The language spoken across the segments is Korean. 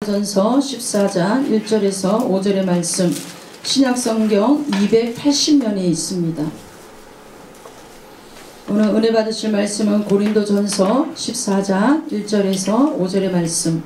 전서 14장 1절에서 5절의 말씀, 신약성경 280면에 있습니다. 오늘 은혜 받으실 말씀은 고린도전서 14장 1절에서 5절의 말씀.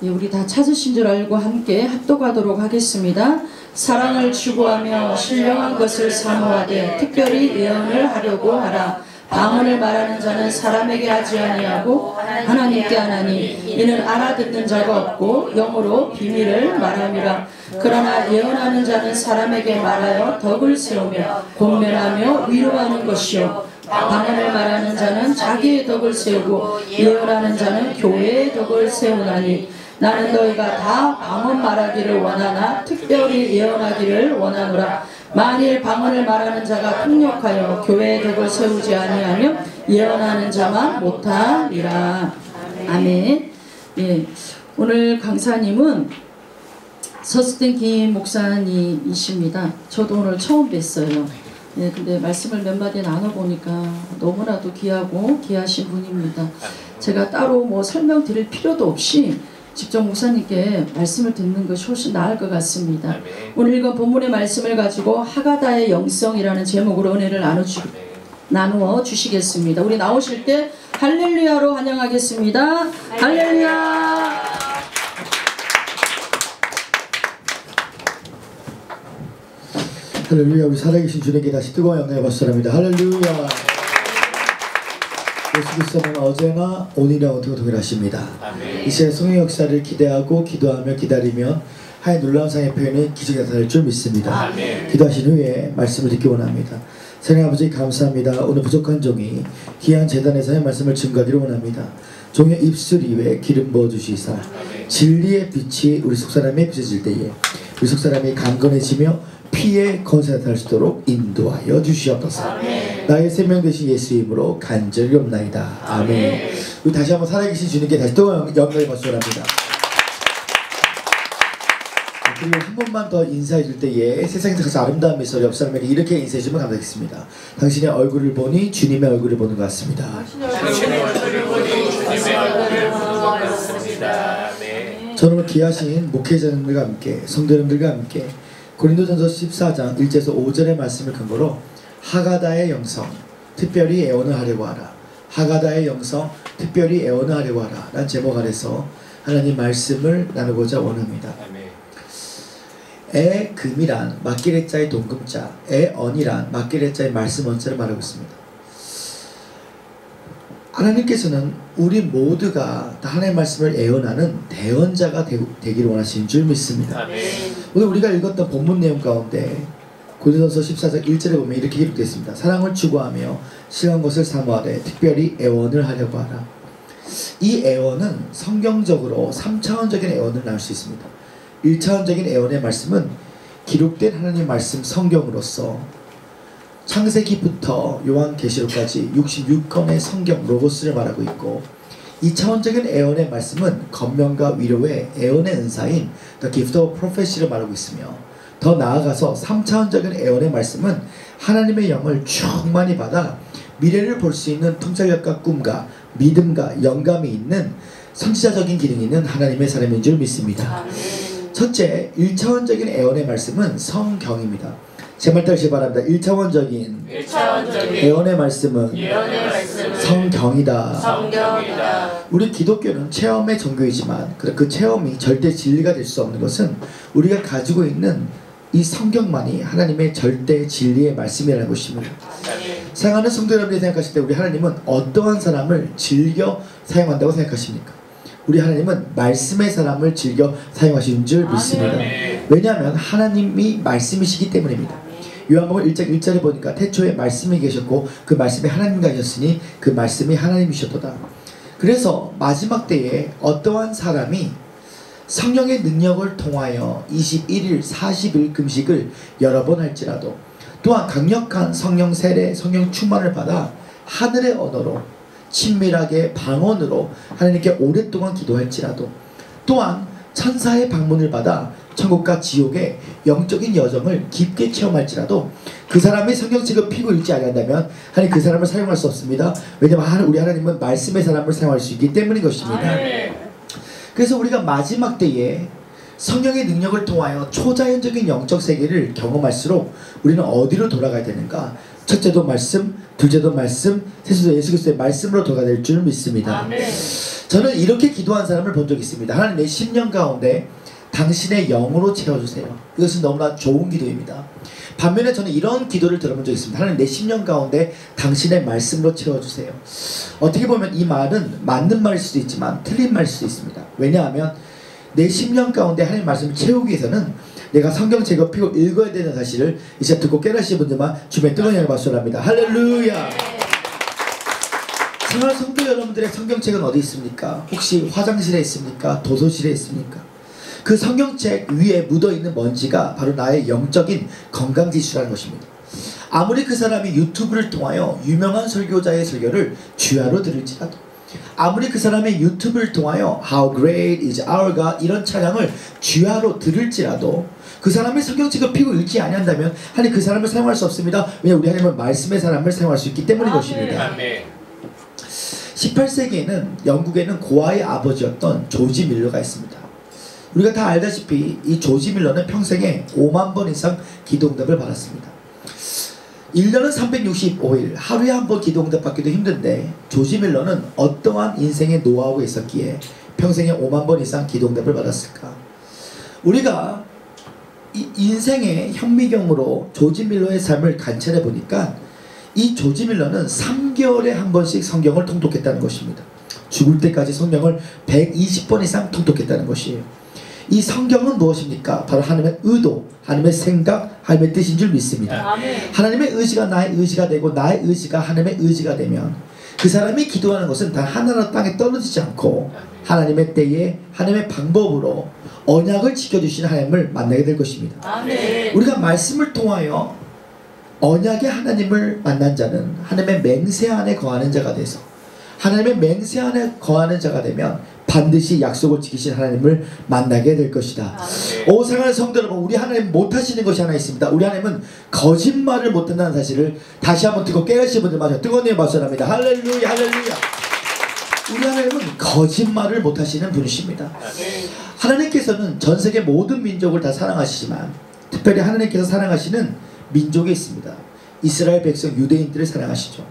우리 다 찾으신 줄 알고 함께 합독하도록 하겠습니다. 사랑을 추구하며 신령한 것을 사모하되 특별히 예언을 하려고 하라. 방언을 말하는 자는 사람에게 하지 아니하고 하나님께 하나니 이는 알아듣는 자가 없고 영으로 비밀을 말함이라. 그러나 예언하는 자는 사람에게 말하여 덕을 세우며 권면하며 위로하는 것이요 방언을 말하는 자는 자기의 덕을 세우고 예언하는 자는 교회의 덕을 세우나니 나는 너희가 다 방언 말하기를 원하나 특별히 예언하기를 원하노라. 만일 방언을 말하는 자가 폭력하여 교회의 덕을 세우지 아니하면 예언하는 자만 못하리라. 아멘. 예, 오늘 강사님은 서스틴 김 목사님이십니다. 저도 오늘 처음 뵀어요. 예, 근데 말씀을 몇 마디 나눠보니까 너무나도 귀하고 귀하신 분입니다. 제가 따로 뭐 설명드릴 필요도 없이 직접 목사님께 말씀을 듣는 것이 훨씬 나을 것 같습니다. 아멘. 오늘 읽은 본문의 말씀을 가지고 하가다의 영성이라는 제목으로 은혜를 나누어 주시겠습니다. 우리 나오실 때 할렐루야로 환영하겠습니다. 할렐루야. 할렐루야. 우리 살아계신 주님께 다시 뜨거운 영광의 박수 드립니다. 할렐루야. 예수 그리스도는 어제나 오늘이나 동일하십니다. 이 시간 성령 역사를 기대하고 기도하며 기다리면 하나의 놀라운 상의 표현이 기적이 나타날 줄 믿습니다. 아멘. 기도하신 후에 말씀을 듣기 원합니다. 사랑하는 아버지 감사합니다. 오늘 부족한 종이 귀한 제단에서의 말씀을 증거하기를 원합니다. 종의 입술 위에 기름 부어주시사 진리의 빛이 우리 속사람에 비춰질 때에 우리 속사람이 강건해지며 피에 건사가 될 수 있도록 인도하여 주시옵소서. 아멘. 나의 생명 되신 예수 이름으로 간절히 옵나이다. 아멘. 우리 다시 한번 살아계신 주님께 다시 또 영광의 박수를 합니다. 그리고 한 번만 더 인사해 줄 때에 세상에서 가장 아름다운 미소를 옆 사람에게 이렇게 인사해 주면 감사하겠습니다. 당신의 얼굴을 보니 주님의 얼굴을 보는 것 같습니다. 당신의 얼굴을 보니 주님의 얼굴을 보는 것 같습니다. 아멘. 저는 귀하신 목회자님들과 함께 성도님들과 함께 고린도전서 14장 1절에서 5절의 말씀을 근거로 하가다의 영성 특별히 애원을 하려고 하라. 하가다의 영성 특별히 애원을 하려고 하라 라는 제목 아래서 하나님 말씀을 나누고자 원합니다. 애금이란 막기레자의 동금자, 애언이란 막기레자의 말씀 원자를 말하고 있습니다. 하나님께서는 우리 모두가 다 하나님의 말씀을 애언하는 대언자가 되기를 원하시는 줄 믿습니다. 아멘. 오늘 우리가 읽었던 본문 내용 가운데 고린도전서 14장 1절에 보면 이렇게 기록되어 있습니다. 사랑을 추구하며 신령한 것을 사모하되 특별히 애원을 하려고 하라. 이 애원은 성경적으로 3차원적인 애원을 나눌 수 있습니다. 1차원적인 애원의 말씀은 기록된 하나님 말씀 성경으로서 창세기부터 요한계시록까지 66권의 성경 로고스를 말하고 있고 2차원적인 애언의 말씀은 권면과 위로의 애언의 은사인 The Gift of Prophecy를 말하고 있으며 더 나아가서 3차원적인 애언의 말씀은 하나님의 영을 충만히 받아 미래를 볼 수 있는 통찰력과 꿈과 믿음과 영감이 있는 선지자적인 기능이 있는 하나님의 사람인 줄 믿습니다. 첫째, 1차원적인 애언의 말씀은 성경입니다. 제 말 따르시기 바랍니다. 1차원적인 애언의 말씀은 성경이다. 우리 기독교는 체험의 종교이지만 그 체험이 절대 진리가 될 수 없는 것은 우리가 가지고 있는 이 성경만이 하나님의 절대 진리의 말씀이라는 것입니다. 사랑하는 성도 여러분이 생각하실 때 우리 하나님은 어떠한 사람을 즐겨 사용한다고 생각하십니까? 우리 하나님은 말씀의 사람을 즐겨 사용하시는 줄 믿습니다. 왜냐하면 하나님이 말씀이시기 때문입니다. 요한복음 1장 1절에 보니까 태초에 말씀이 계셨고 그 말씀이 하나님과 계셨으니 그 말씀이 하나님이셨도다. 그래서 마지막 때에 어떠한 사람이 성령의 능력을 통하여 21일 40일 금식을 여러 번 할지라도 또한 강력한 성령 세례 성령 충만을 받아 하늘의 언어로 친밀하게 방언으로 하나님께 오랫동안 기도할지라도 또한 천사의 방문을 받아 천국과 지옥의 영적인 여정을 깊게 체험할지라도 그 사람이 성경책을 피고 읽지 아니한다면 하나님 그 사람을 사용할 수 없습니다. 왜냐하면 우리 하나님은 말씀의 사람을 사용할 수 있기 때문인 것입니다. 그래서 우리가 마지막 때에 성령의 능력을 통하여 초자연적인 영적 세계를 경험할수록 우리는 어디로 돌아가야 되는가? 첫째도 말씀, 둘째도 말씀, 셋째도 예수 그리스도의 말씀으로 돌아가야 될 줄 믿습니다. 아멘. 저는 이렇게 기도한 사람을 본 적이 있습니다. 하나님 내 10년 가운데 당신의 영으로 채워주세요. 이것은 너무나 좋은 기도입니다. 반면에 저는 이런 기도를 들어본 적이 있습니다. 하나님 내 10년 가운데 당신의 말씀으로 채워주세요. 어떻게 보면 이 말은 맞는 말일 수도 있지만 틀린 말일 수도 있습니다. 왜냐하면 내 10년 가운데 하나님 말씀을 채우기 위해서는 내가 성경책을 펴고 읽어야 되는 사실을 이제 듣고 깨닫으신 분들만 주변에 뜨거운 영광을 받으랍니다. 할렐루야. 정말 성도 여러분들의 성경책은 어디 있습니까? 혹시 화장실에 있습니까? 도서실에 있습니까? 그 성경책 위에 묻어있는 먼지가 바로 나의 영적인 건강지수라는 것입니다. 아무리 그 사람이 유튜브를 통하여 유명한 설교자의 설교를 주야로 들을지라도, 아무리 그 사람의 유튜브를 통하여 How great is our God 이런 찬양을 주야로 들을지라도 그 사람의 성경책을 피고 읽지 아니한다면 하나님 그 사람을 사용할 수 없습니다. 왜냐하면 우리 하나님은 말씀의 사람을 사용할 수 있기 때문인 것입니다. 18세기에는 영국에는 고아의 아버지였던 조지 밀러가 있습니다. 우리가 다 알다시피 이 조지 밀러는 평생에 5만 번 이상 기도응답을 받았습니다. 1년은 365일, 하루에 한 번 기도응답 받기도 힘든데 조지 밀러는 어떠한 인생의 노하우가 있었기에 평생에 5만 번 이상 기도응답을 받았을까? 우리가 이 인생의 현미경으로 조지 밀러의 삶을 관찰해 보니까 이 조지 밀러는 3개월에 한 번씩 성경을 통독했다는 것입니다. 죽을 때까지 성경을 120번 이상 통독했다는 것이에요. 이 성경은 무엇입니까? 바로 하나님의 의도, 하나님의 생각, 하나님의 뜻인 줄 믿습니다. 아멘. 하나님의 의지가 나의 의지가 되고 나의 의지가 하나님의 의지가 되면 그 사람이 기도하는 것은 단 하나라도 땅에 떨어지지 않고 하나님의 때에 하나님의 방법으로 언약을 지켜주시는 하나님을 만나게 될 것입니다. 아멘. 우리가 말씀을 통하여 언약의 하나님을 만난 자는 하나님의 맹세 안에 거하는 자가 돼서 하나님의 맹세 안에 거하는 자가 되면 반드시 약속을 지키신 하나님을 만나게 될 것이다. 오 사랑하는 성도 여러분, 우리 하나님 못하시는 것이 하나 있습니다. 우리 하나님은 거짓말을 못한다는 사실을 다시 한번 듣고 깨닫으신 분들마저 뜨거운 의 박수합니다. 할렐루야 할렐루야. 우리 하나님은 거짓말을 못하시는 분이십니다. 하나님께서는 전세계 모든 민족을 다 사랑하시지만 특별히 하나님께서 사랑하시는 민족이 있습니다. 이스라엘 백성 유대인들을 사랑하시죠.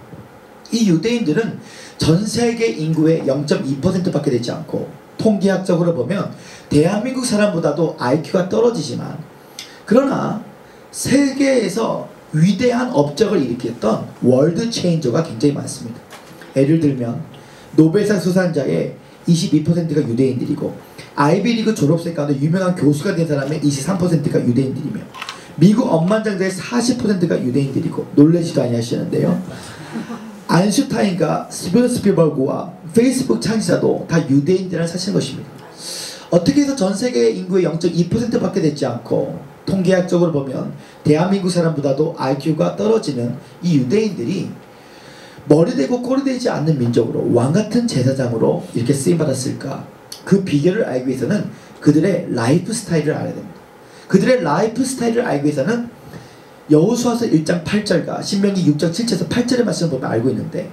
이 유대인들은 전세계 인구의 0.2%밖에 되지 않고 통계학적으로 보면 대한민국 사람보다도 IQ가 떨어지지만 그러나 세계에서 위대한 업적을 일으켰던 월드 체인저가 굉장히 많습니다. 예를 들면 노벨상 수상자의 22%가 유대인들이고 아이비리그 졸업생 가운데 유명한 교수가 된 사람의 23%가 유대인들이며 미국 억만장자의 40%가 유대인들이고 놀라지도 아니하시는데요. 아인슈타인과 스티븐 스필버그와 페이스북 창시자도 다 유대인들이라는 사실인 것입니다. 어떻게 해서 전 세계 인구의 0.2%밖에 되지 않고 통계학적으로 보면 대한민국 사람보다도 IQ가 떨어지는 이 유대인들이 머리되고 꼬리되지 않는 민족으로 왕같은 제사장으로 이렇게 쓰임받았을까? 그 비결을 알기 위해서는 그들의 라이프 스타일을 알아야 됩니다. 그들의 라이프 스타일을 알기 위해서는 여호수아서 1장 8절과 신명기 6장 7절에서 8절의 말씀을 보면 알고 있는데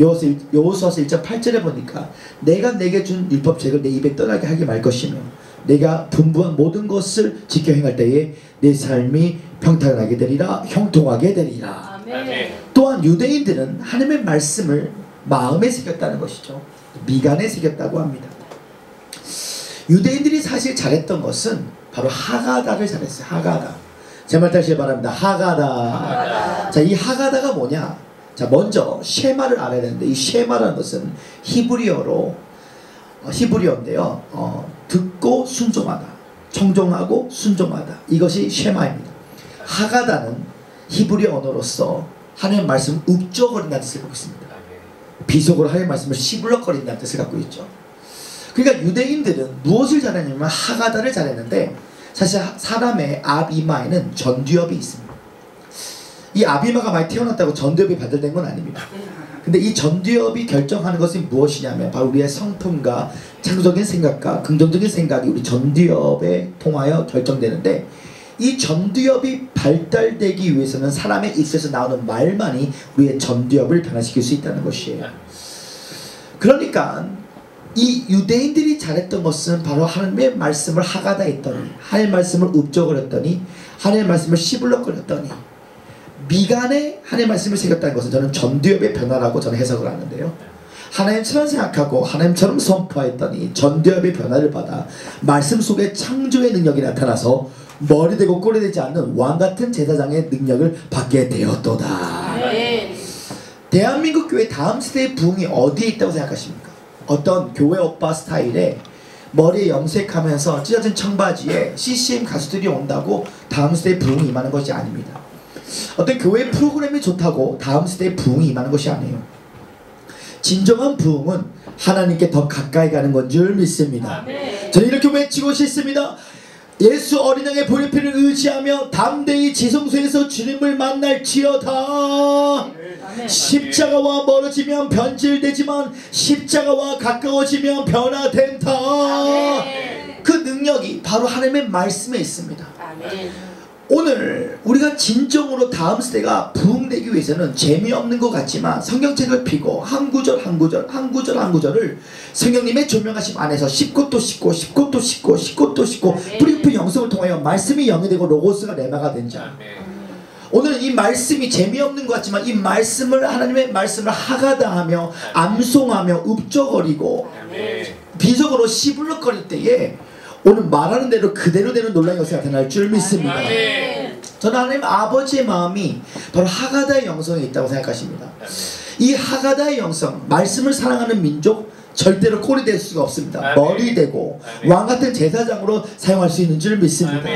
여호수아서 1장 8절에 보니까 내가 내게 준 율법책을 내 입에 떠나게 하게 말 것이며 내가 분부한 모든 것을 지켜 행할 때에 내 삶이 평탄하게 되리라 형통하게 되리라. 아멘. 또한 유대인들은 하나님의 말씀을 마음에 새겼다는 것이죠. 미간에 새겼다고 합니다. 유대인들이 사실 잘했던 것은 바로 하가다를 잘했어요. 하가다. 제 말 따르시기 바랍니다. 하가다. 자, 이 하가다가 뭐냐? 자, 먼저 쉐마를 알아야 되는데 이 쉐마라는 것은 히브리어인데요. 듣고 순종하다, 청종하고 순종하다. 이것이 쉐마입니다. 하가다는 히브리어 언어로서 하나님의 말씀을 욱조거린다는 뜻을 갖고 있습니다. 비속어로 하나님의 말씀을 시불럭거린다는 뜻을 갖고 있죠. 그러니까 유대인들은 무엇을 잘했냐면 하가다를 잘했는데 사실 사람의 앞 이마에는 전두엽이 있습니다. 이 앞 이마가 많이 태어났다고 전두엽이 발달된 건 아닙니다. 근데 이 전두엽이 결정하는 것이 무엇이냐면 바로 우리의 성품과 창조적인 생각과 긍정적인 생각이 우리 전두엽에 통하여 결정되는데, 이 전두엽이 발달되기 위해서는 사람의 입에서 나오는 말만이 우리의 전두엽을 변화시킬 수 있다는 것이에요. 그러니까 이 유대인들이 잘했던 것은 바로 하나님의 말씀을 하가다 했더니, 하나님의 말씀을 읊조거렸더니, 하나님의 말씀을 시불럭거렸더니 미간에 하나님의 말씀을 새겼다는 것은 저는 전두엽의 변화라고 저는 해석을 하는데요. 하나님처럼 생각하고 하나님처럼 선포했더니 전두엽의 변화를 받아 말씀 속에 창조의 능력이 나타나서 머리 되고 꼬리 되지 않는 왕같은 제사장의 능력을 받게 되었도다. 대한민국 교회 다음 세대의 부흥이 어디에 있다고 생각하십니까? 어떤 교회 오빠 스타일에 머리에 염색하면서 찢어진 청바지에 CCM 가수들이 온다고 다음 세대의 부흥이 임하는 것이 아닙니다. 어떤 교회 프로그램이 좋다고 다음 세대의 부흥이 임하는 것이 아니에요. 진정한 부흥은 하나님께 더 가까이 가는 건 줄 믿습니다. 저는 이렇게 외치고 싶습니다. 예수 어린 양의 보혈 피를 의지하며 담대히 지성소에서 주님을 만날지어다. 십자가와 멀어지면 변질되지만 십자가와 가까워지면 변화된다. 그 능력이 바로 하나님의 말씀에 있습니다. 오늘 우리가 진정으로 다음 세대가 부흥되기 위해서는 재미없는 것 같지만 성경책을 펴고 한 구절 한 구절 한 구절 한 구절을 성령님의 조명하심 안에서 10곳도 씻고 10곳도 씻고 10곳도 씻고 뿌리깊은 영성을 통하여 말씀이 영이 되고 로고스가 레마가 된 자. 오늘 이 말씀이 재미없는 것 같지만 이 말씀을, 하나님의 말씀을 하가다하며 암송하며 읊조거리고 비속어로 시불럭거릴 때에 오늘 말하는 대로 그대로 되는 놀라운 것이 나타날 줄 믿습니다. 저는 하나님 아버지의 마음이 바로 하가다의 영성에 있다고 생각하십니다. 이 하가다의 영성, 말씀을 사랑하는 민족, 절대로 꼴이 될 수가 없습니다. 머리 되고 왕같은 제사장으로 사용할 수 있는 줄 믿습니다.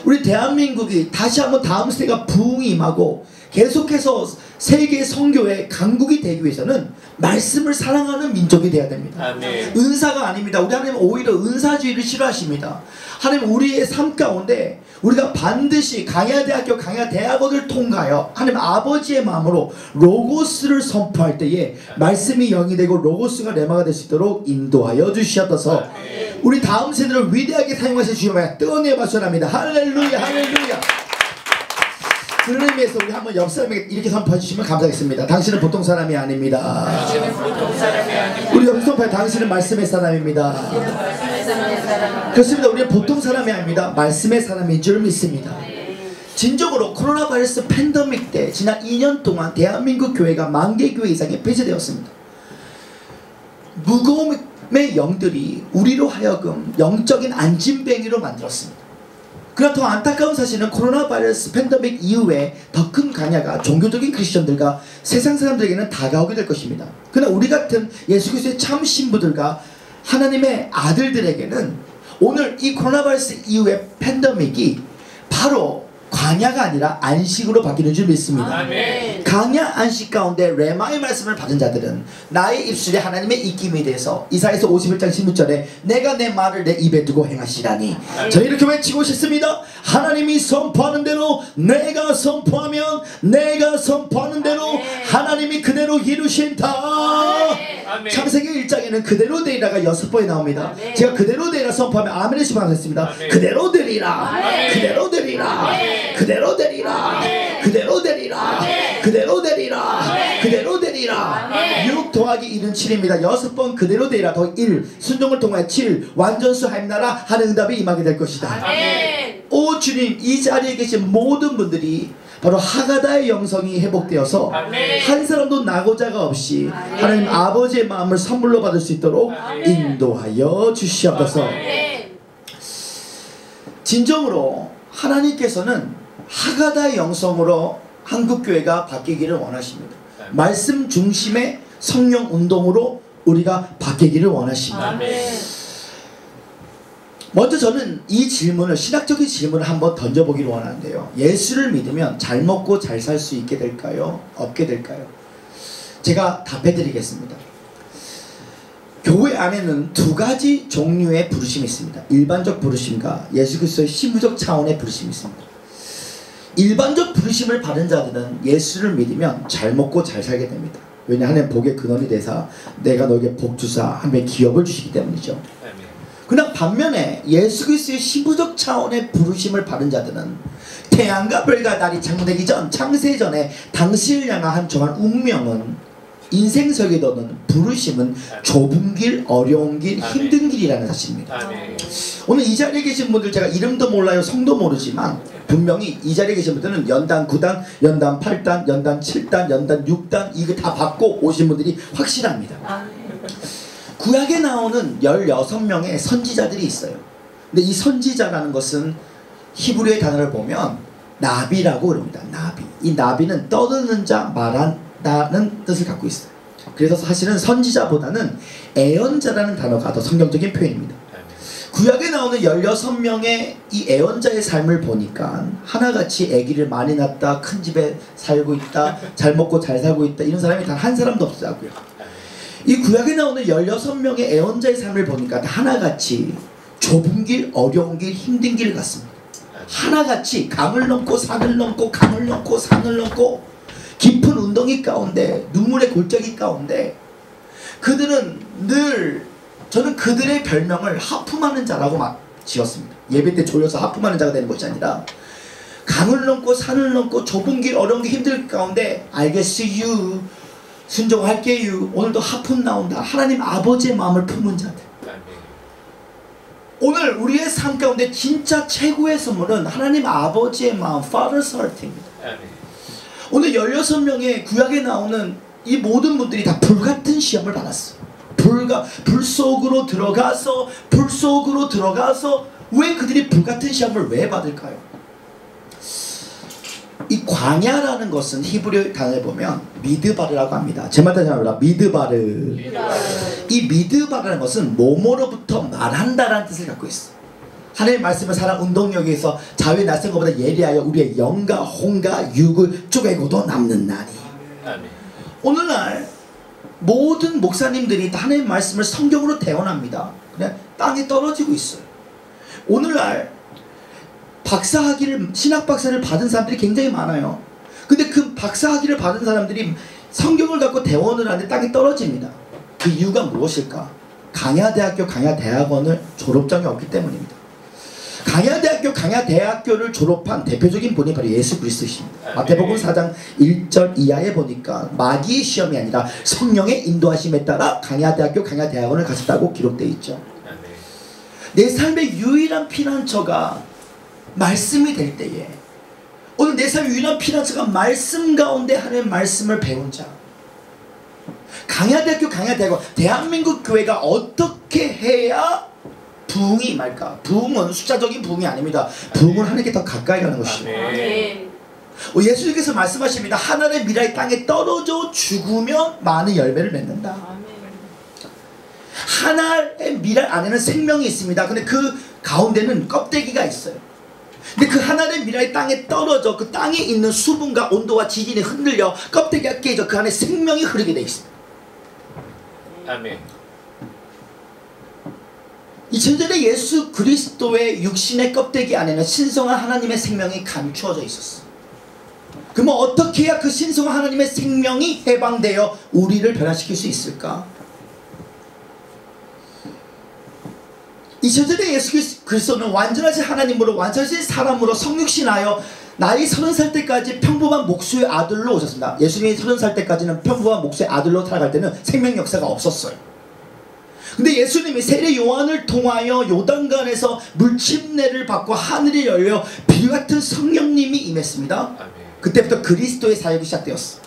우리 대한민국이 다시 한번 다음 세대가 부흥이 임하고 계속해서 세계 선교의 강국이 되기 위해서는 말씀을 사랑하는 민족이 되어야 됩니다. 은사가 아닙니다. 우리 하나님은 오히려 은사주의를 싫어하십니다. 하나님 우리의 삶 가운데 우리가 반드시 강야대학교 강야대학원을 통과하여 하나님 아버지의 마음으로 로고스를 선포할 때에 말씀이 영이 되고 로고스가 레마가 될 수 있도록 인도하여 주시옵소서. 우리 다음 세대를 위대하게 사용하실 주님의 뜨거운 예 박수합니다. 할렐루야 할렐루야. 그런 의미에서 우리 한번 옆 사람에게 이렇게 선포해 주시면 감사하겠습니다. 당신은 보통 사람이 아닙니다. 우리 옆 선포해 당신은 말씀의 사람입니다. 그렇습니다. 우리는 보통 사람이 아닙니다. 말씀의 사람인 줄 믿습니다. 진정으로 코로나 바이러스 팬데믹 때 지난 2년 동안 대한민국 교회가 10,000개 교회 이상이 폐쇄되었습니다. 무거움의 영들이 우리로 하여금 영적인 안진뱅이로 만들었습니다. 그러나 더 안타까운 사실은 코로나 바이러스 팬데믹 이후에 더 큰 강야가 종교적인 크리스천들과 세상 사람들에게는 다가오게 될 것입니다. 그러나 우리 같은 예수 그리스도의 참 신부들과 하나님의 아들들에게는 오늘 이 코로나 바이러스 이후의 팬데믹이 바로 광야가 아니라 안식으로 바뀌는 줄 믿습니다. 아멘. 광야 안식 가운데 레마의 말씀을 받은 자들은 나의 입술에 하나님의 입김이 돼서 이사야서 51장 16절에 내가 내 말을 내 입에 두고 행하시라니. 저 이렇게 외치고 싶습니다. 하나님이 선포하는 대로 내가 선포하면 내가 선포하는 대로 하나님이 그대로 이루신다. 창세기 1장에는 그대로 되리라가 6번이 나옵니다. 제가 그대로 되리라 선포하면 아멘을 시방하겠습니다. 그대로 되리라 그대로 되리라 그대로 되리라 그대로 되리라 그대로 되리라 그대로 되리라. 6 더하기 1은 7입니다 6번 그대로 되리라 더 1 순종을 통해 7 완전수 하임나라 하는 응답이 임하게 될 것이다. 오 주님, 이 자리에 계신 모든 분들이 바로 하가다의 영성이 회복되어서 한 사람도 나고자가 없이 하나님 아버지의 마음을 선물로 받을 수 있도록 인도하여 주시옵소서. 진정으로 하나님께서는 하가다의 영성으로 한국교회가 바뀌기를 원하십니다. 말씀 중심의 성령 운동으로 우리가 바뀌기를 원하십니다. 먼저 저는 이 질문을, 신학적인 질문을 한번 던져보기를 원하는데요. 예수를 믿으면 잘 먹고 잘 살 수 있게 될까요? 없게 될까요? 제가 답해드리겠습니다. 교회 안에는 2가지 종류의 부르심이 있습니다. 일반적 부르심과 예수 그리스도의 시무적 차원의 부르심이 있습니다. 일반적 부르심을 받은 자들은 예수를 믿으면 잘 먹고 잘 살게 됩니다. 왜냐 하나님 복의 근원이 되사 내가 너에게 복 주사 하나님의 기업을 주시기 때문이죠. 그러나 반면에 예수 그리스도의 신부적 차원의 부르심을 받은 자들은 태양과 별과 달이 창조되기 전 창세전에 당신을 향한 정한 운명은 인생석에 넣는 부르심은 좁은 길, 어려운 길, 힘든 길이라는 사실입니다. 오늘 이 자리에 계신 분들 제가 이름도 몰라요, 성도 모르지만 분명히 이 자리에 계신 분들은 연단 9단, 연단 8단, 연단 7단, 연단 6단 이거 다 받고 오신 분들이 확실합니다. 구약에 나오는 16명의 선지자들이 있어요. 근데 이 선지자라는 것은 히브리의 단어를 보면 나비라고 그럽니다. 나비. 이 나비는 떠드는 자, 말한다는 뜻을 갖고 있어요. 그래서 사실은 선지자보다는 애언자라는 단어가 더 성경적인 표현입니다. 구약에 나오는 16명의 이 애언자의 삶을 보니까 하나같이 아기를 많이 낳았다, 큰 집에 살고 있다, 잘 먹고 잘 살고 있다 이런 사람이 단 한 사람도 없더라고요. 이 구약에 나오는 16명의 애언자의 삶을 보니까 하나같이 좁은 길, 어려운 길, 힘든 길을 갔습니다. 하나같이 강을 넘고 산을 넘고 강을 넘고 산을 넘고 깊은 운동이 가운데 눈물의 골짜기 가운데 그들은 늘 저는 그들의 별명을 하품하는 자라고 지었습니다. 예배 때 졸려서 하품하는 자가 되는 것이 아니라 강을 넘고 산을 넘고 좁은 길 어려운 길 힘들 가운데 알겠어요, 순종할게요, 오늘도 하품 나온다, 하나님 아버지의 마음을 품은 자들. 오늘 우리의 삶 가운데 진짜 최고의 선물은 하나님 아버지의 마음, Father's Heart입니다. 오늘 16명의 구약에 나오는 이 모든 분들이 다 불같은 시험을 받았어요. 불 속으로 들어가서 왜 그들이 불같은 시험을 왜 받을까요? 이 광야라는 것은 히브리 단어에 보면 미드바르라고 합니다. 제 말 다시 한번 미드바르. 이 미드바르라는 것은 몸으로부터 말한다라는 뜻을 갖고 있어. 하나님의 말씀을 사랑 운동력에서 자유에 나선 것보다 예리하여 우리의 영과 혼과 육을 쪼개고도 남는 나니. 오늘날 모든 목사님들이 하나님의 말씀을 성경으로 대언합니다. 그냥 땅에 떨어지고 있어요. 오늘날 박사학위를, 신학박사를 받은 사람들이 굉장히 많아요. 근데 그 박사학위를 받은 사람들이 성경을 갖고 대원을 하는데 땅에 떨어집니다. 그 이유가 무엇일까? 강야대학교, 강야대학원을 졸업장이 없기 때문입니다. 강야대학교, 강야대학교를 졸업한 대표적인 분이 바로 예수 그리스도십니다. 마태복음 4장 1절 이하에 보니까 마귀의 시험이 아니라 성령의 인도하심에 따라 강야대학교, 강야대학원을 가셨다고 기록되어 있죠. 내 삶의 유일한 피난처가 말씀이 될 때에, 오늘 내 삶의 유일한 피난처가 말씀 가운데 하나님의 말씀을 배운 자, 강야대학교, 강야대학원, 대한민국 교회가 어떻게 해야 부흥이 임할까? 부흥은 숫자적인 부흥이 아닙니다. 부흥은 하나님께 더 가까이 가는 것이죠. 예수님께서 말씀하십니다. 하나님의 미랄이 땅에 떨어져 죽으면 많은 열매를 맺는다. 하나의 미랄 안에는 생명이 있습니다. 근데 그 가운데는 껍데기가 있어요. 근데 그 하나의 미랄이 땅에 떨어져 그 땅에 있는 수분과 온도와 지진이 흔들려 껍데기가 깨져 그 안에 생명이 흐르게 돼 있습니다. 아멘. 2000년에 예수 그리스도의 육신의 껍데기 안에는 신성한 하나님의 생명이 감추어져 있었어. 그러면 어떻게 해야 그 신성한 하나님의 생명이 해방되어 우리를 변화시킬 수 있을까? 2000년에 예수 그리스도는 완전하신 하나님으로 완전하신 사람으로 성육신하여 나이 30살 때까지 평범한 목수의 아들로 오셨습니다. 예수님이 30살 때까지는 평범한 목수의 아들로 살아갈 때는 생명 역사가 없었어요. 근데 예수님이 세례 요한을 통하여 요단강에서 물침례를 받고 하늘이 열려 비 같은 성령님이 임했습니다. 그때부터 그리스도의 사역이 시작되었어.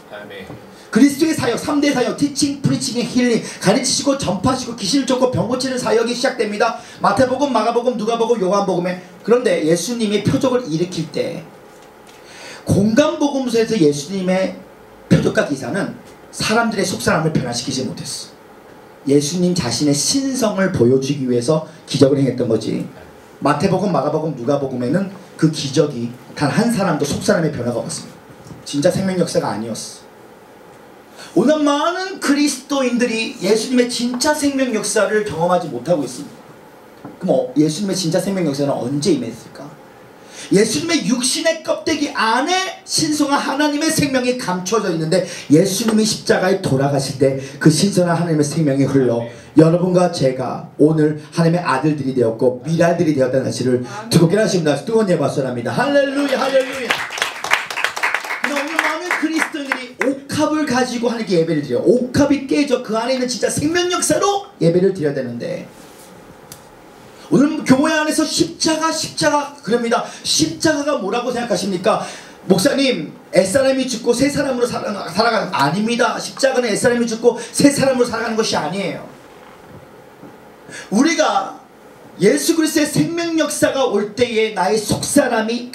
그리스도의 사역, 3대 사역, 티칭, 프리칭, 힐링, 가르치시고 전파하시고 귀신을 쫓고 병 고치는 사역이 시작됩니다. 마태복음, 마가복음, 누가복음, 요한복음에. 그런데 예수님이 표적을 일으킬 때 공간복음서에서 예수님의 표적과 기사는 사람들의 속사람을 변화시키지 못했어. 예수님 자신의 신성을 보여주기 위해서 기적을 행했던 거지. 마태복음, 마가복음, 누가복음에는 그 기적이 단 한 사람도 속사람의 변화가 없었습니다. 진짜 생명 역사가 아니었어. 오늘 많은 그리스도인들이 예수님의 진짜 생명 역사를 경험하지 못하고 있습니다. 그럼 예수님의 진짜 생명 역사는 언제 임했을까? 예수님의 육신의 껍데기 안에 신성한 하나님의 생명이 감춰져 있는데 예수님이 십자가에 돌아가실 때 그 신성한 하나님의 생명이 흘러 여러분과 제가 오늘 하나님의 아들들이 되었고 미랄들이 되었다는 사실을 두렵게 하십니다. 뜨거운 예 박수합니다. 할렐루야 할렐루야. 오늘 많은 그리스도인들이 옥합을 가지고 하나님께 예배를 드려요. 옥합이 깨져 그 안에 있는 진짜 생명 역사로 예배를 드려야 되는데 오늘 교회 안에서 십자가 그럽니다. 십자가가 뭐라고 생각하십니까? 목사님 옛사람이 죽고 새 사람으로 살아가는 아닙니다. 십자가는 옛사람이 죽고 새 사람으로 살아가는 것이 아니에요. 우리가 예수 그리스도의 생명 역사가 올 때에 나의 속사람의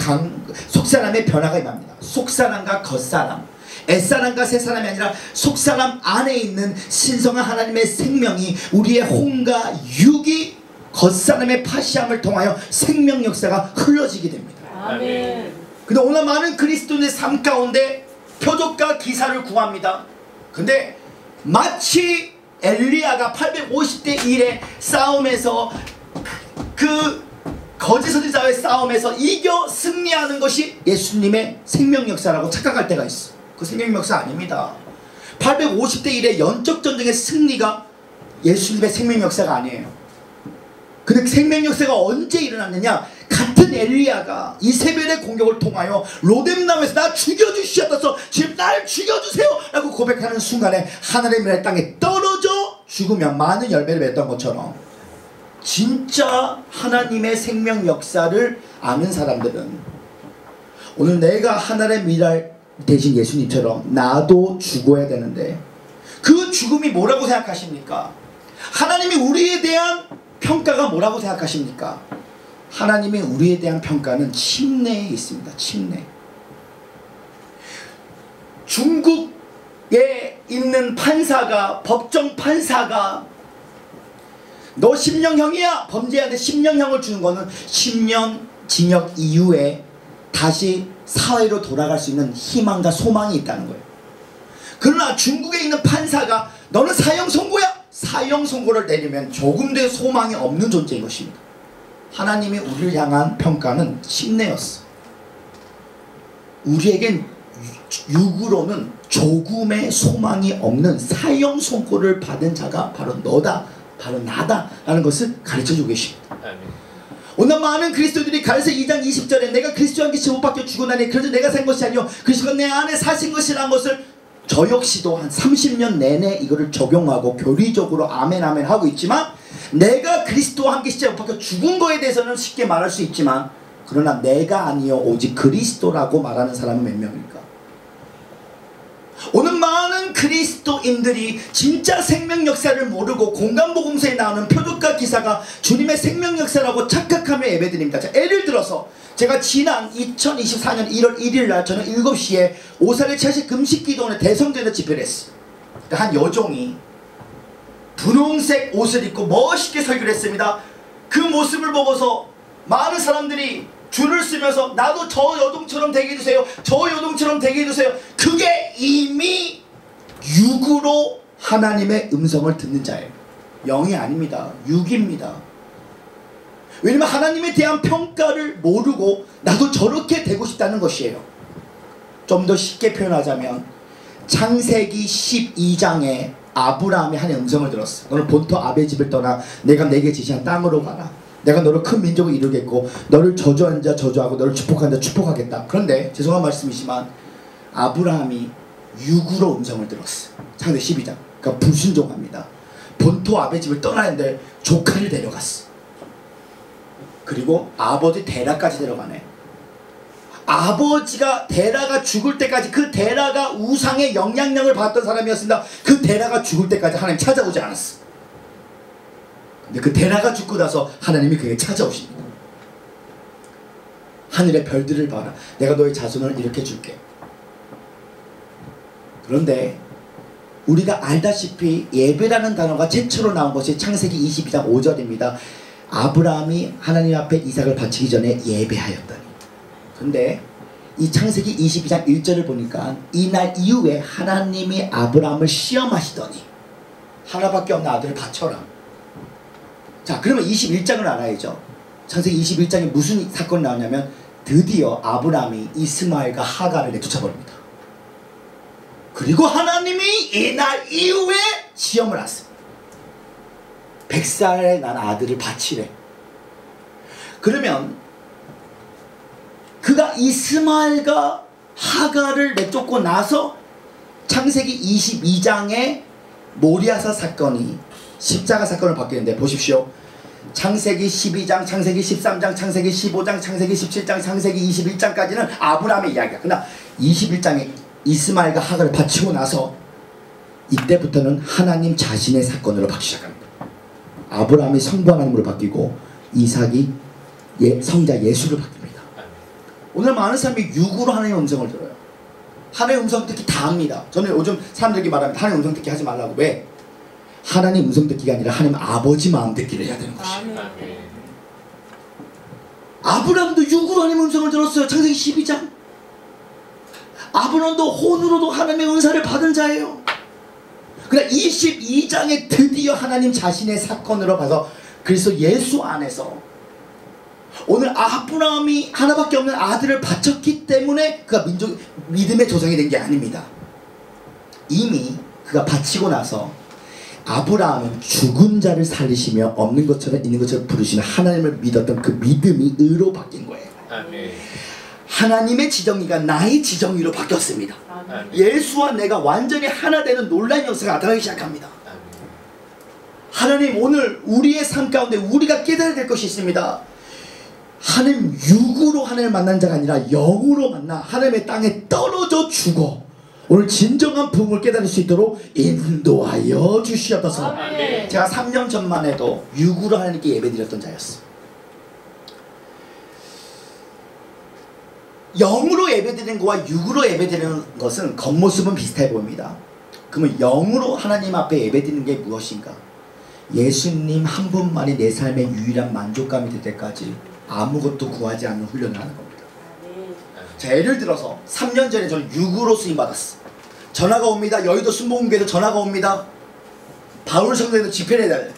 변화가 임합니다. 속사람과 겉사람, 옛사람과 새사람이 아니라 속사람 안에 있는 신성한 하나님의 생명이 우리의 혼과 육이 겉사람의 파시함을 통하여 생명 역사가 흘러지게 됩니다. 아멘. 근데 오늘 많은 그리스도인의 삶 가운데 표적과 기사를 구합니다. 근데 마치 엘리야가 850대 1의 싸움에서 그 거짓 선지자와의 싸움에서 이겨 승리하는 것이 예수님의 생명 역사라고 착각할 때가 있어. 그 생명 역사 아닙니다. 850대 1의 연적 전쟁의 승리가 예수님의 생명 역사가 아니에요. 근데 생명 역사가 언제 일어났느냐? 같은 엘리야가 이세벨의 공격을 통하여 로뎀나무에서 나 죽여주시옵소서, 지금 날 죽여주세요 라고 고백하는 순간에 하늘의 미랄 땅에 떨어져 죽으면 많은 열매를 맺던 것처럼 진짜 하나님의 생명 역사를 아는 사람들은 오늘 내가 하늘의 미랄 대신 예수님처럼 나도 죽어야 되는데 그 죽음이 뭐라고 생각하십니까? 하나님이 우리에 대한 평가가 뭐라고 생각하십니까? 하나님이 우리에 대한 평가는 침례에 있습니다. 침례. 중국에 있는 판사가, 법정 판사가 너 10년형이야 범죄한테 10년형을 주는 거는 10년 징역 이후에 다시 사회로 돌아갈 수 있는 희망과 소망이 있다는 거예요. 그러나 중국에 있는 판사가 너는 사형 선고야, 사형 선고를 내리면 조금도 소망이 없는 존재인 것입니다. 하나님이 우리를 향한 평가는 침례였어. 우리에겐 육으로는 조금의 소망이 없는 사형 선고를 받은 자가 바로 너다, 바로 나다 라는 것을 가르쳐주고 계십니다. 오늘 많은 그리스도들이 갈라디아 2장 20절에 내가 그리스도와 함께 못 박혀 죽고 나니 그래서 내가 산 것이 아니요 그리스도가 내 안에 사신 것이라는 것을 저 역시도 한 30년 내내 이거를 적용하고 교리적으로 아멘 아멘 하고 있지만 내가 그리스도와 함께 십자가에 못 박혀 죽은 거에 대해서는 쉽게 말할 수 있지만 그러나 내가 아니요 오직 그리스도라고 말하는 사람은 몇 명일까? 오늘 많은 그리스도인들이 진짜 생명 역사를 모르고 공간복음서에 나오는 표적과 기사가 주님의 생명 역사라고 착각하며 예배드립니다. 자, 예를 들어서 제가 지난 2024년 1월 1일 날 저는 7시에 오사리 70 금식기도원의 대성전에 집회를 했어요. 한 여종이 분홍색 옷을 입고 멋있게 설교를 했습니다. 그 모습을 보고서 많은 사람들이 줄을 쓰면서 나도 저 여동처럼 되게 해주세요, 저 여동처럼 되게 해주세요. 그게 이미 육으로 하나님의 음성을 듣는 자예요. 영이 아닙니다. 육입니다. 왜냐면 하나님에 대한 평가를 모르고 나도 저렇게 되고 싶다는 것이에요. 좀 더 쉽게 표현하자면 창세기 12장에 아브라함이 하나님의 음성을 들었어. 너는 본토 아베 집을 떠나 내가 내게 지시한 땅으로 가라. 내가 너를 큰 민족을 이루겠고 너를 저주하는 자 저주하고 너를 축복하는 자 축복하겠다. 그런데 죄송한 말씀이지만 아브라함이 육으로 음성을 들었어. 창세기 12장. 그러니까 불순종합니다. 본토 아베 집을 떠나는데 조카를 데려갔어. 그리고 아버지 데라까지 데려가네. 아버지가 데라가 죽을 때까지 그 데라가 우상의 영향력을 받았던 사람이었습니다. 그 데라가 죽을 때까지 하나님 찾아오지 않았어. 근데 그 데라가 죽고 나서 하나님이 그에게 찾아오십니다. 하늘의 별들을 봐라. 내가 너의 자손을 이렇게 줄게. 그런데 우리가 알다시피 예배라는 단어가 최초로 나온 것이 창세기 22장 5절입니다. 아브라함이 하나님 앞에 이삭을 바치기 전에 예배하였다니. 근데 이 창세기 22장 1절을 보니까 이날 이후에 하나님이 아브라함을 시험하시더니 하나밖에 없는 아들을 바쳐라. 자, 그러면 21장을 알아야죠. 창세기 21장에 무슨 사건이 나오냐면 드디어 아브라함이 이스마엘과 하갈을 내쫓아버립니다. 그리고 하나님이 이날 이후에 시험을 하셨습니다. 100살에 난 아들을 바치래. 그러면 그가 이스마엘과 하갈을 내쫓고 나서 창세기 22장에 모리아사 사건이 십자가 사건을 바뀌는데 보십시오. 창세기 12장, 창세기 13장, 창세기 15장, 창세기 17장, 창세기 21장까지는 아브라함의 이야기야. 그러나 21장에 이스마엘과 하갈을 바치고 나서 이때부터는 하나님 자신의 사건으로 바뀌기 시작합니다. 아브라함이 성부 하나님으로 바뀌고 이삭이 성자 예수로 바뀝니다. 오늘 많은 사람이 육으로 하나님의 음성을 들어요. 하나님의 음성 듣기 다 합니다. 저는 요즘 사람들에게 말합니다. 하나님의 음성 듣기 하지 말라고. 왜? 하나님 음성 듣기가 아니라 하나님 아버지 마음 듣기를 해야 되는 것이에요. 아브라함도 육으로 하나님의 음성을 들었어요. 창세기 12장. 아브라함도 혼으로도 하나님의 은사를 받은 자예요. 그러나 22장에 드디어 하나님 자신의 사건으로 봐서 그리스도 예수 안에서 오늘 아브라함이 하나밖에 없는 아들을 바쳤기 때문에 그가 믿음의 조상이 된 게 아닙니다. 이미 그가 바치고 나서 아브라함은 죽은 자를 살리시며 없는 것처럼 있는 것처럼 부르시는 하나님을 믿었던 그 믿음이 의로 바뀐 거예요. 아멘. 하나님의 지정의가 나의 지정의로 바뀌었습니다. 아멘. 예수와 내가 완전히 하나 되는 놀라운 역사가 나타나기 시작합니다. 아멘. 하나님 오늘 우리의 삶 가운데 우리가 깨달아야 될 것이 있습니다. 하나님 육으로 하나님을 만난 자가 아니라 영으로 만나 하나님의 땅에 떨어져 죽어 오늘 진정한 부흥을 깨달을 수 있도록 인도하여 주시옵소서. 아멘. 제가 3년 전만 해도 육으로 하나님께 예배드렸던 자였어요. 영으로 예배드리는 것과 육으로 예배드리는 것은 겉모습은 비슷해 보입니다. 그러면 영으로 하나님 앞에 예배드리는 게 무엇인가? 예수님 한 분만이 내 삶의 유일한 만족감이 될 때까지 아무것도 구하지 않는 훈련을 하는 겁니다. 자, 예를 들어서 3년 전에 저는 육으로 쓰임받았어. 전화가 옵니다. 여의도 순복음교회에서 전화가 옵니다. 바울 성도에서 집회를 해달래.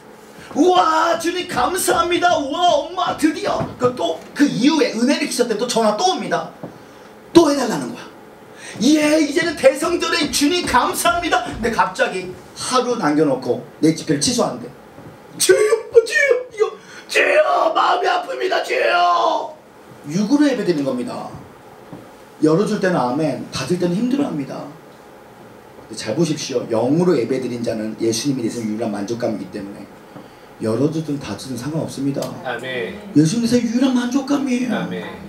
우와 주님 감사합니다. 우와 엄마 드디어. 또 그 이후에 은혜를 기셨을 때 또 전화 또 옵니다. 또 해달라는 거야. 예 이제는 대성전에 주님 감사합니다. 근데 갑자기 하루 남겨놓고 내 집회를 취소하는데 주여 이거 주여 마음이 아픕니다 주여. 육으로 예배드리는 겁니다. 열어줄 때는 아멘, 받을 때는 힘들어합니다. 잘 보십시오. 영으로 예배드린 자는 예수님이 내서 유일한 만족감이기 때문에 열어주든 닫든 상관없습니다. 아멘. 예수님에서 유일한 만족감이에요. 아멘.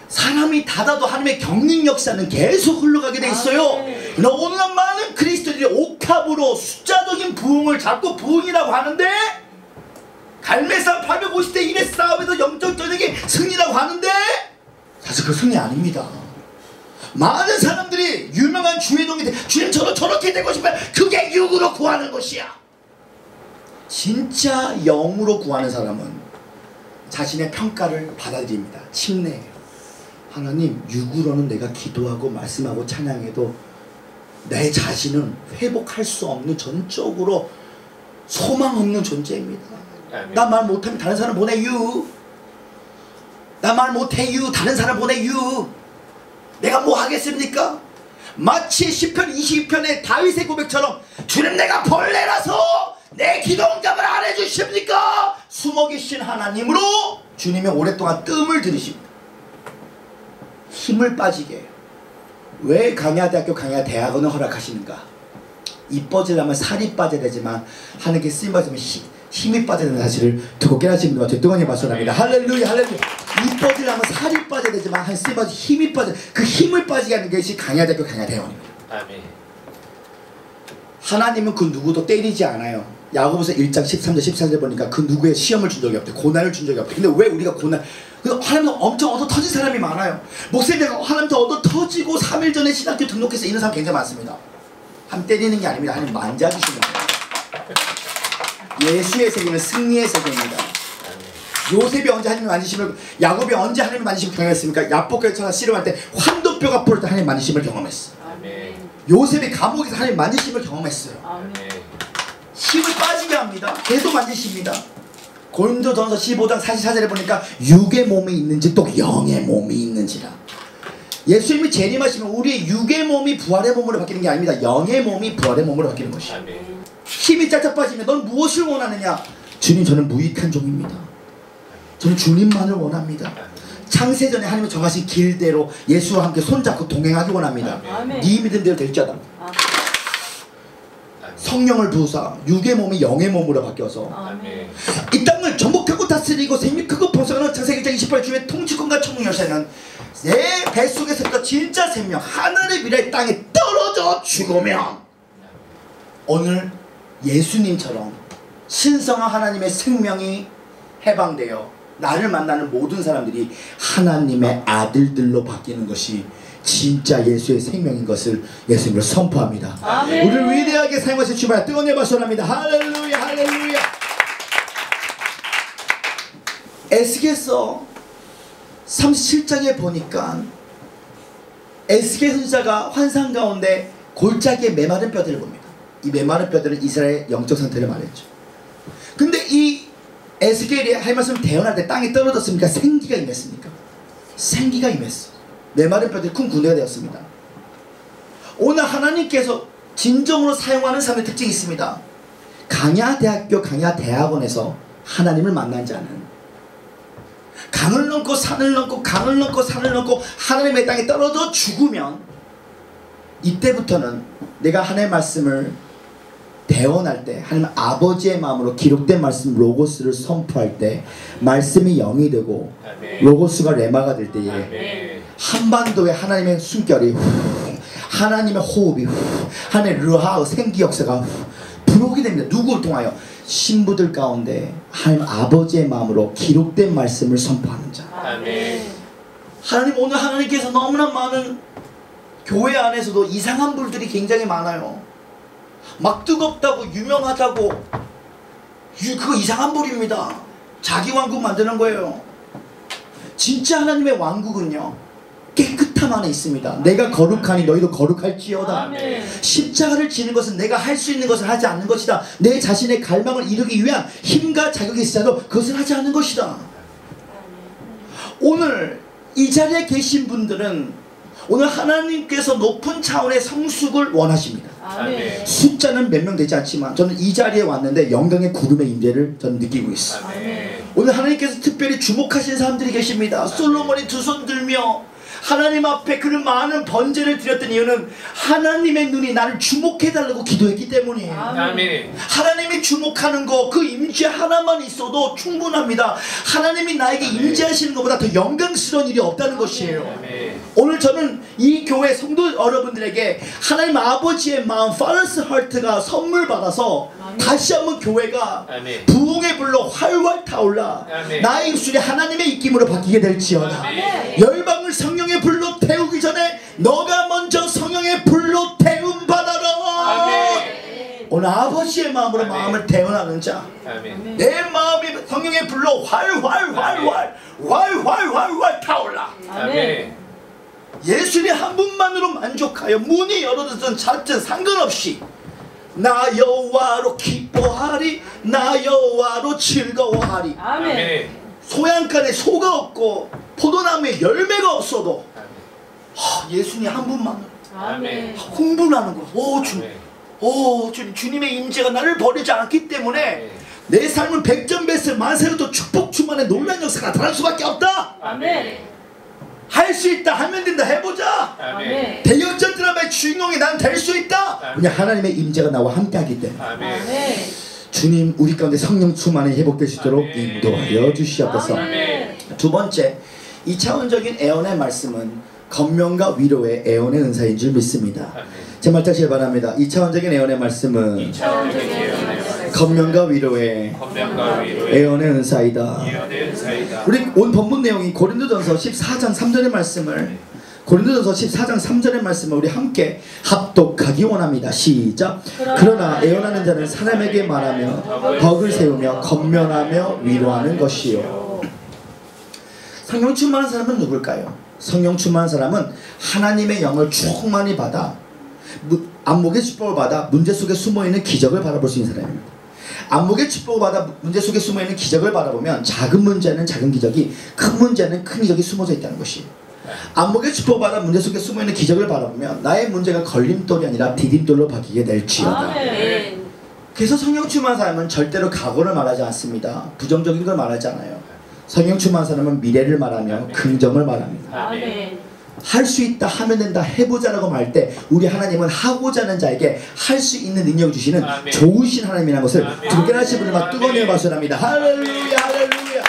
사람이 닫아도 하나님의 경륜 역사는 계속 흘러가게 돼 있어요. 그러나 오늘날 많은 그리스도인들이 옥탑으로 숫자적인 부흥을 자꾸 부흥이라고 하는데 갈매산 850대 1의 싸움에서 영적 전쟁의 승리라고 하는데 사실 그 승리 아닙니다. 많은 사람들이 유명한 주회동이 주님 저렇게 되고 싶어요. 그게 육으로 구하는 것이야. 진짜 영으로 구하는 사람은 자신의 평가를 받아들입니다. 침례해요. 하나님 육으로는 내가 기도하고 말씀하고 찬양해도 내 자신은 회복할 수 없는 전적으로 소망 없는 존재입니다. 나 말 못하면 다른 사람 보내유. 나 말 못해유. 다른 사람 보내유. 내가 뭐 하겠습니까? 마치 시편 22편의 다윗의 고백처럼 주님 내가 벌레라서 내 기도 응답을 안 해주십니까? 숨어 계신 하나님으로 주님이 오랫동안 뜸을 들이십니다. 힘을 빠지게 해요. 왜 강야대학교 강야대학원을 허락하시는가? 이뻐지려면 살이 빠져야 되지만 하나님께 쓰임받으면 힘이 빠져야 되는 사실을 듣고 깨닫시는 분과 되동안에 말씀합니다. 할렐루야 할렐루야. 이뻐지려면 살이 빠져야 되지만 하나님 쓰임받으면 힘이 빠져. 그 힘을 빠지게 하는 것이 강야대학교 강야대학원입니다. 아멘. 하나님은 그 누구도 때리지 않아요. 야고보서 1장 13절 14절 보니까 그 누구의 시험을 준 적이 없대. 고난을 준 적이 없대. 근데 왜 우리가 하나님도 엄청 얻어 터진 사람이 많아요. 목사님이 하나님도 얻어 터지고 3일 전에 신학교 등록해서 이런 사람 굉장히 많습니다. 하나님 때리는 게 아닙니다. 하나님 만져주시는 거예요. 예수의 세계는 승리의 세계입니다. 요셉이 언제 하나님 만지심을, 야곱이 언제 하나님 만지심을 경험했습니까? 야복에서 씨름할 때 환도뼈가 부를 때 하나님 만지심을 경험했어. 아멘. 요셉이 감옥에서 하나님 만지심을 경험했어요. 아멘. 힘을 빠지게 합니다. 계속 만지십니다. 고린도전서 15장 44절에 보니까 육의 몸이 있는지 또 영의 몸이 있는지라. 예수님이 재림하시면 우리의 육의 몸이 부활의 몸으로 바뀌는 게 아닙니다. 영의 몸이 부활의 몸으로 바뀌는 것이에요. 힘이 짝짝 빠지면 넌 무엇을 원하느냐? 주님, 저는 무익한 종입니다. 저는 주님만을 원합니다. 창세전에 하나님이 정하신 길대로 예수와 함께 손잡고 동행하기 원합니다. 네 믿음대로 될 자다. 성령을 부으사 육의 몸이 영의 몸으로 바뀌어서 이 땅을 전부 크고 다스리고 생명 크고 번성하는 창세기 1장 28주의 통치권과 총력 열쇠는 내 뱃속에서부터 진짜 생명 하늘의 미래 땅에 떨어져 죽으면 오늘 예수님처럼 신성한 하나님의 생명이 해방되어 나를 만나는 모든 사람들이 하나님의 아들들로 바뀌는 것이 진짜 예수의 생명인 것을 예수님으로 선포합니다. 아멘. 우리를 위대하게 사용하신 주말 뜨거운 예배 선합니다. 할렐루야 할렐루야. 에스겔서 37장에 보니까 에스겔 선지자가 환상 가운데 골짜기에 메마른 뼈들을 봅니다. 이 메마른 뼈들은 이스라엘의 영적 상태를 말했죠. 근데 이 에스겔이 할 말씀 대언할 때 땅에 떨어졌습니까? 생기가 임했습니까? 생기가 임했어. 메마른 뼈들이 큰 군대가 되었습니다. 오늘 하나님께서 진정으로 사용하는 사람의 특징이 있습니다. 강야대학교 강야대학원에서 하나님을 만난 자는 강을 넘고 산을 넘고 강을 넘고 산을 넘고 하나님의 땅에 떨어져 죽으면 이때부터는 내가 하나님의 말씀을 대언할 때 하나님 아버지의 마음으로 기록된 말씀 로고스를 선포할 때 말씀이 영이 되고 로고스가 레마가 될 때에 한반도에 하나님의 숨결이 하나님의 호흡이 하나님의 르하우 생기 역사가 불어오게 됩니다. 누구를 통하여? 신부들 가운데 하나님 아버지의 마음으로 기록된 말씀을 선포하는 자. 하나님, 오늘 하나님께서 너무나 많은 교회 안에서도 이상한 불들이 굉장히 많아요. 막 뜨겁다고 유명하다고 그거 이상한 불입니다. 자기 왕국 만드는 거예요. 진짜 하나님의 왕국은요 깨끗함 안에 있습니다. 내가 거룩하니 너희도 거룩할지어다. 십자가를 지는 것은 내가 할 수 있는 것을 하지 않는 것이다. 내 자신의 갈망을 이루기 위한 힘과 자격이 있어도 그것을 하지 않는 것이다. 오늘 이 자리에 계신 분들은 오늘 하나님께서 높은 차원의 성숙을 원하십니다. 아멘. 숫자는 몇 명 되지 않지만 저는 이 자리에 왔는데 영광의 구름의 임재를 저는 느끼고 있어요. 아멘. 오늘 하나님께서 특별히 주목하신 사람들이 계십니다. 솔로몬이 두 손 들며 하나님 앞에 그런 많은 번제를 드렸던 이유는 하나님의 눈이 나를 주목해달라고 기도했기 때문이에요. 아멘. 하나님이 주목하는 거 그 임재 하나만 있어도 충분합니다. 하나님이 나에게 임재하시는 것보다 더 영광스러운 일이 없다는 것이에요. 아멘. 오늘 저는 이 교회 성도 여러분들에게 하나님 아버지의 마음 파더스 하트가 선물 받아서 다시 한번 교회가 아멘. 부흥의 불로 활활 타올라 아멘. 나의 입술이 하나님의 입김으로 바뀌게 될지어다. 아멘. 열방을 성령의 불로 태우기 전에 너가 먼저 성령의 불로 태움 받아라. 아멘. 오늘 아버지의 마음으로 아멘. 마음을 태어나는 자 아멘. 내 마음이 성령의 불로 활활 타올라. 아멘. 예수님 한 분만으로 만족하여 문이 열어졌든 닫든 상관없이 나 여호와로 기뻐하리 나 여호와로 즐거워하리. 아멘. 소양간에 소가 없고 포도나무에 열매가 없어도 예수님 한 분만으로 아멘. 흥분하는 거. 주님의 임재가 나를 버리지 않기 때문에 아멘. 내 삶은 백전백승 만세로도 축복 충만의 놀라운 역사가 나타날 수밖에 없다. 아멘. 할 수 있다 하면 된다 해보자. 아멘. 대역전 드라마의 주인공이 난 될 수 있다. 그냥 하나님의 임재가 나와 함께하기 때문에. 아멘. 주님 우리 가운데 성령 충만이 회복될 수 있도록 인도하여 주시옵소서. 아멘. 두 번째 2차원적인 애원의 말씀은 권면과 위로의 애원의 은사인 줄 믿습니다. 제 말 다시 바랍니다. 2차원적인 애원의 말씀은 권면과 위로의 애원의 은사이다. 우리 온 본문 내용이 고린도전서 14장 3절의 말씀을 우리 함께 합독하기 원합니다. 시작. 그러나 애원하는 자는 사람에게 말하며 덕을 세우며 권면하며 위로하는 것이요. 성령 충만한 사람은 누굴까요? 성령 충만한 사람은 하나님의 영을 충만히 받아 안목의 축복을 받아 문제 속에 숨어있는 기적을 바라볼 수 있는 사람입니다. 안목의 축복을 받아 문제 속에 숨어있는 기적을 바라보면 작은 문제는 작은 기적이, 큰 문제는 큰 기적이 숨어져 있다는 것이. 안목의 축복을 받아 문제 속에 숨어있는 기적을 바라보면 나의 문제가 걸림돌이 아니라 디딤돌로 바뀌게 될지어다. 그래서 성령 충만한 사람은 절대로 과거를 말하지 않습니다. 부정적인 걸 말하지 않아요. 성령 충만한 사람은 미래를 말하며 긍정을 말합니다. 할 수 있다, 하면 된다, 해보자라고 말할 때 우리 하나님은 하고자 하는 자에게 할 수 있는 능력을 주시는 좋으신 하나님이라는 것을 두근하신 분들만 뜨거운 박수합니다. 할렐루야, 할렐루야.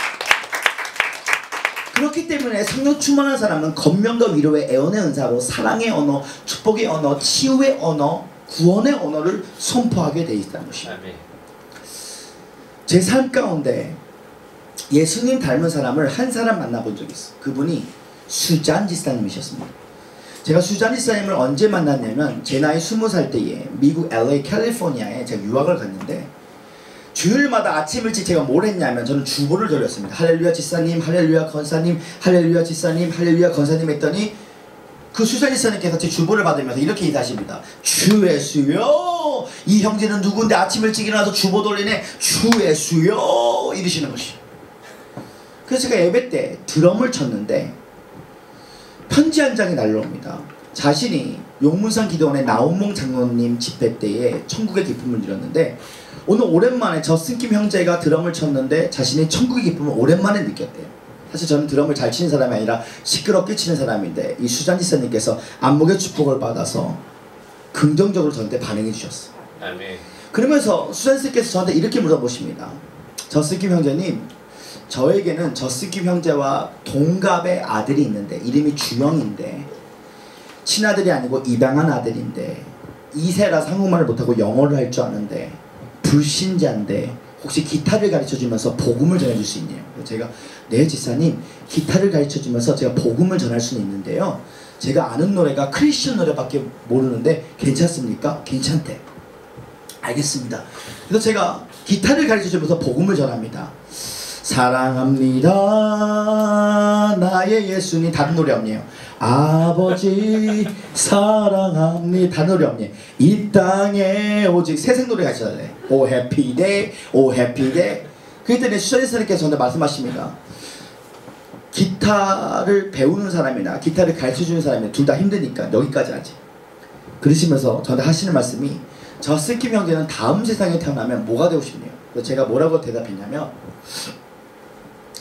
그렇기 때문에 성령 충만한 사람은 권면과 위로의 애원의 은사로 사랑의 언어, 축복의 언어, 치유의 언어, 구원의 언어를 선포하게 되어 있다는 것입니다. 제 삶 가운데 예수님 닮은 사람을 한 사람 만나본 적이 있어요. 그분이 수잔 지사님이셨습니다. 제가 수잔 지사님을 언제 만났냐면 제 나이 20살 때에 미국 LA 캘리포니아에 제가 유학을 갔는데 주일마다 아침 일찍 제가 뭘 했냐면 저는 주보를 돌렸습니다. 할렐루야 지사님, 할렐루야 권사님, 할렐루야 지사님, 할렐루야 권사님 했더니 그 수잔 지사님께서 제 주보를 받으면서 이렇게 인사하십니다. 주 예수여, 이 형제는 누군데 아침 일찍 일어나서 주보 돌리네, 주 예수여, 이러시는 것이에요. 그래서 제가 예배 때 드럼을 쳤는데 편지 한 장이 날라옵니다. 자신이 용문산 기도원의 나온몽 장로님 집회 때에 천국의 기쁨을 누렸는데 오늘 오랜만에 저승김 형제가 드럼을 쳤는데 자신이 천국의 기쁨을 오랜만에 느꼈대요. 사실 저는 드럼을 잘 치는 사람이 아니라 시끄럽게 치는 사람인데 이 수잔 지사님께서 안목의 축복을 받아서 긍정적으로 저한테 반응해 주셨어요. 그러면서 수잔 지사님께서 저한테 이렇게 물어보십니다. 저승김 형제님, 저에게는 저승김 형제와 동갑의 아들이 있는데 이름이 주영인데 친아들이 아니고 입양한 아들인데 2세라서 한국말을 못하고 영어를 할 줄 아는데 불신자인데 혹시 기타를 가르쳐주면서 복음을 전해줄 수 있냐요. 제가 네 지사님, 기타를 가르쳐주면서 제가 복음을 전할 수는 있는데요, 제가 아는 노래가 크리스천 노래밖에 모르는데 괜찮습니까? 괜찮대. 알겠습니다. 그래서 제가 기타를 가르쳐주면서 복음을 전합니다. 사랑합니다 나의 예수님. 다른 노래 없네요. 아버지 사랑합니다. 다른 노래 없네요. 이 땅에 오직 새생 노래 가르쳐달래. 오 해피데이, 오 해피데이. 그랬더니 수전이사님께서 저한테 말씀하십니다. 기타를 배우는 사람이나 기타를 가르쳐주는 사람이 둘 다 힘드니까 여기까지 하지. 그러시면서 저한테 하시는 말씀이 저승김 형제는 다음 세상에 태어나면 뭐가 되고 싶네요. 그래서 제가 뭐라고 대답했냐면,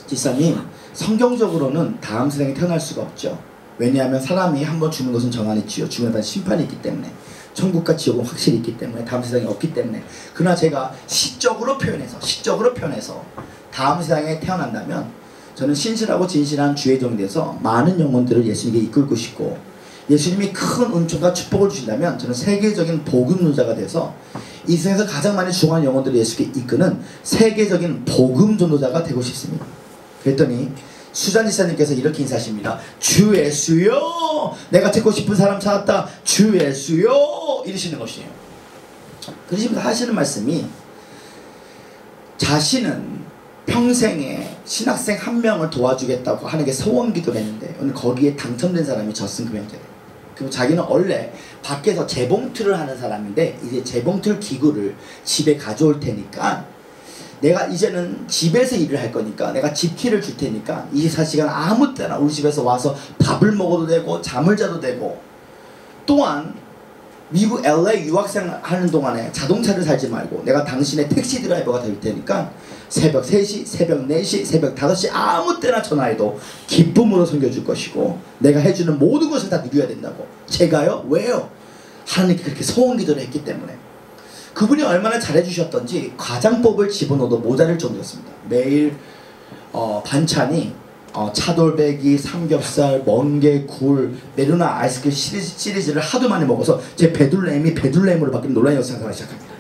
지사님, 성경적으로는 다음 세상에 태어날 수가 없죠. 왜냐하면 사람이 한번 죽는 것은 정한이지요. 죽음에 대한 심판이 있기 때문에, 천국과 지옥은 확실히 있기 때문에, 다음 세상이 없기 때문에. 그러나 제가 시적으로 표현해서 다음 세상에 태어난다면 저는 신실하고 진실한 주의 종이 돼서 많은 영혼들을 예수님께 이끌고 싶고, 예수님이 큰 은총과 축복을 주신다면 저는 세계적인 복음론자가 돼서 이 세상에서 가장 많이 죽어가는 영혼들을 예수께 이끄는 세계적인 복음 전도자가 되고 싶습니다. 그랬더니 수잔 지사님께서 이렇게 인사하십니다. 주 예수여, 내가 듣고 싶은 사람 찾았다. 주 예수여, 이러시는 것이에요. 그러시면서 하시는 말씀이, 자신은 평생에 신학생 한 명을 도와주겠다고 하는 게 소원기도를 했는데 오늘 거기에 당첨된 사람이 저승금 형제래요. 그리고 자기는 원래 밖에서 재봉틀을 하는 사람인데 이제 재봉틀 기구를 집에 가져올 테니까, 내가 이제는 집에서 일을 할 거니까 내가 집키를 줄 테니까 24시간 아무 때나 우리 집에서 와서 밥을 먹어도 되고 잠을 자도 되고, 또한 미국 LA 유학생 하는 동안에 자동차를 살지 말고 내가 당신의 택시 드라이버가 될 테니까 새벽 3시, 새벽 4시, 새벽 5시 아무 때나 전화해도 기쁨으로 섬겨줄 것이고 내가 해주는 모든 것을 다 누려야 된다고. 제가요? 왜요? 하나님께 그렇게 소원기도를 했기 때문에. 그분이 얼마나 잘해주셨던지 과장법을 집어넣어도 모자랄 정도였습니다. 매일 반찬이 차돌배기, 삼겹살, 멍게, 굴, 메로나 아이스크림 시리즈를 하도 많이 먹어서 제 베들레헴이 베들레헴으로 바뀌는 놀라운 역사를 시작합니다.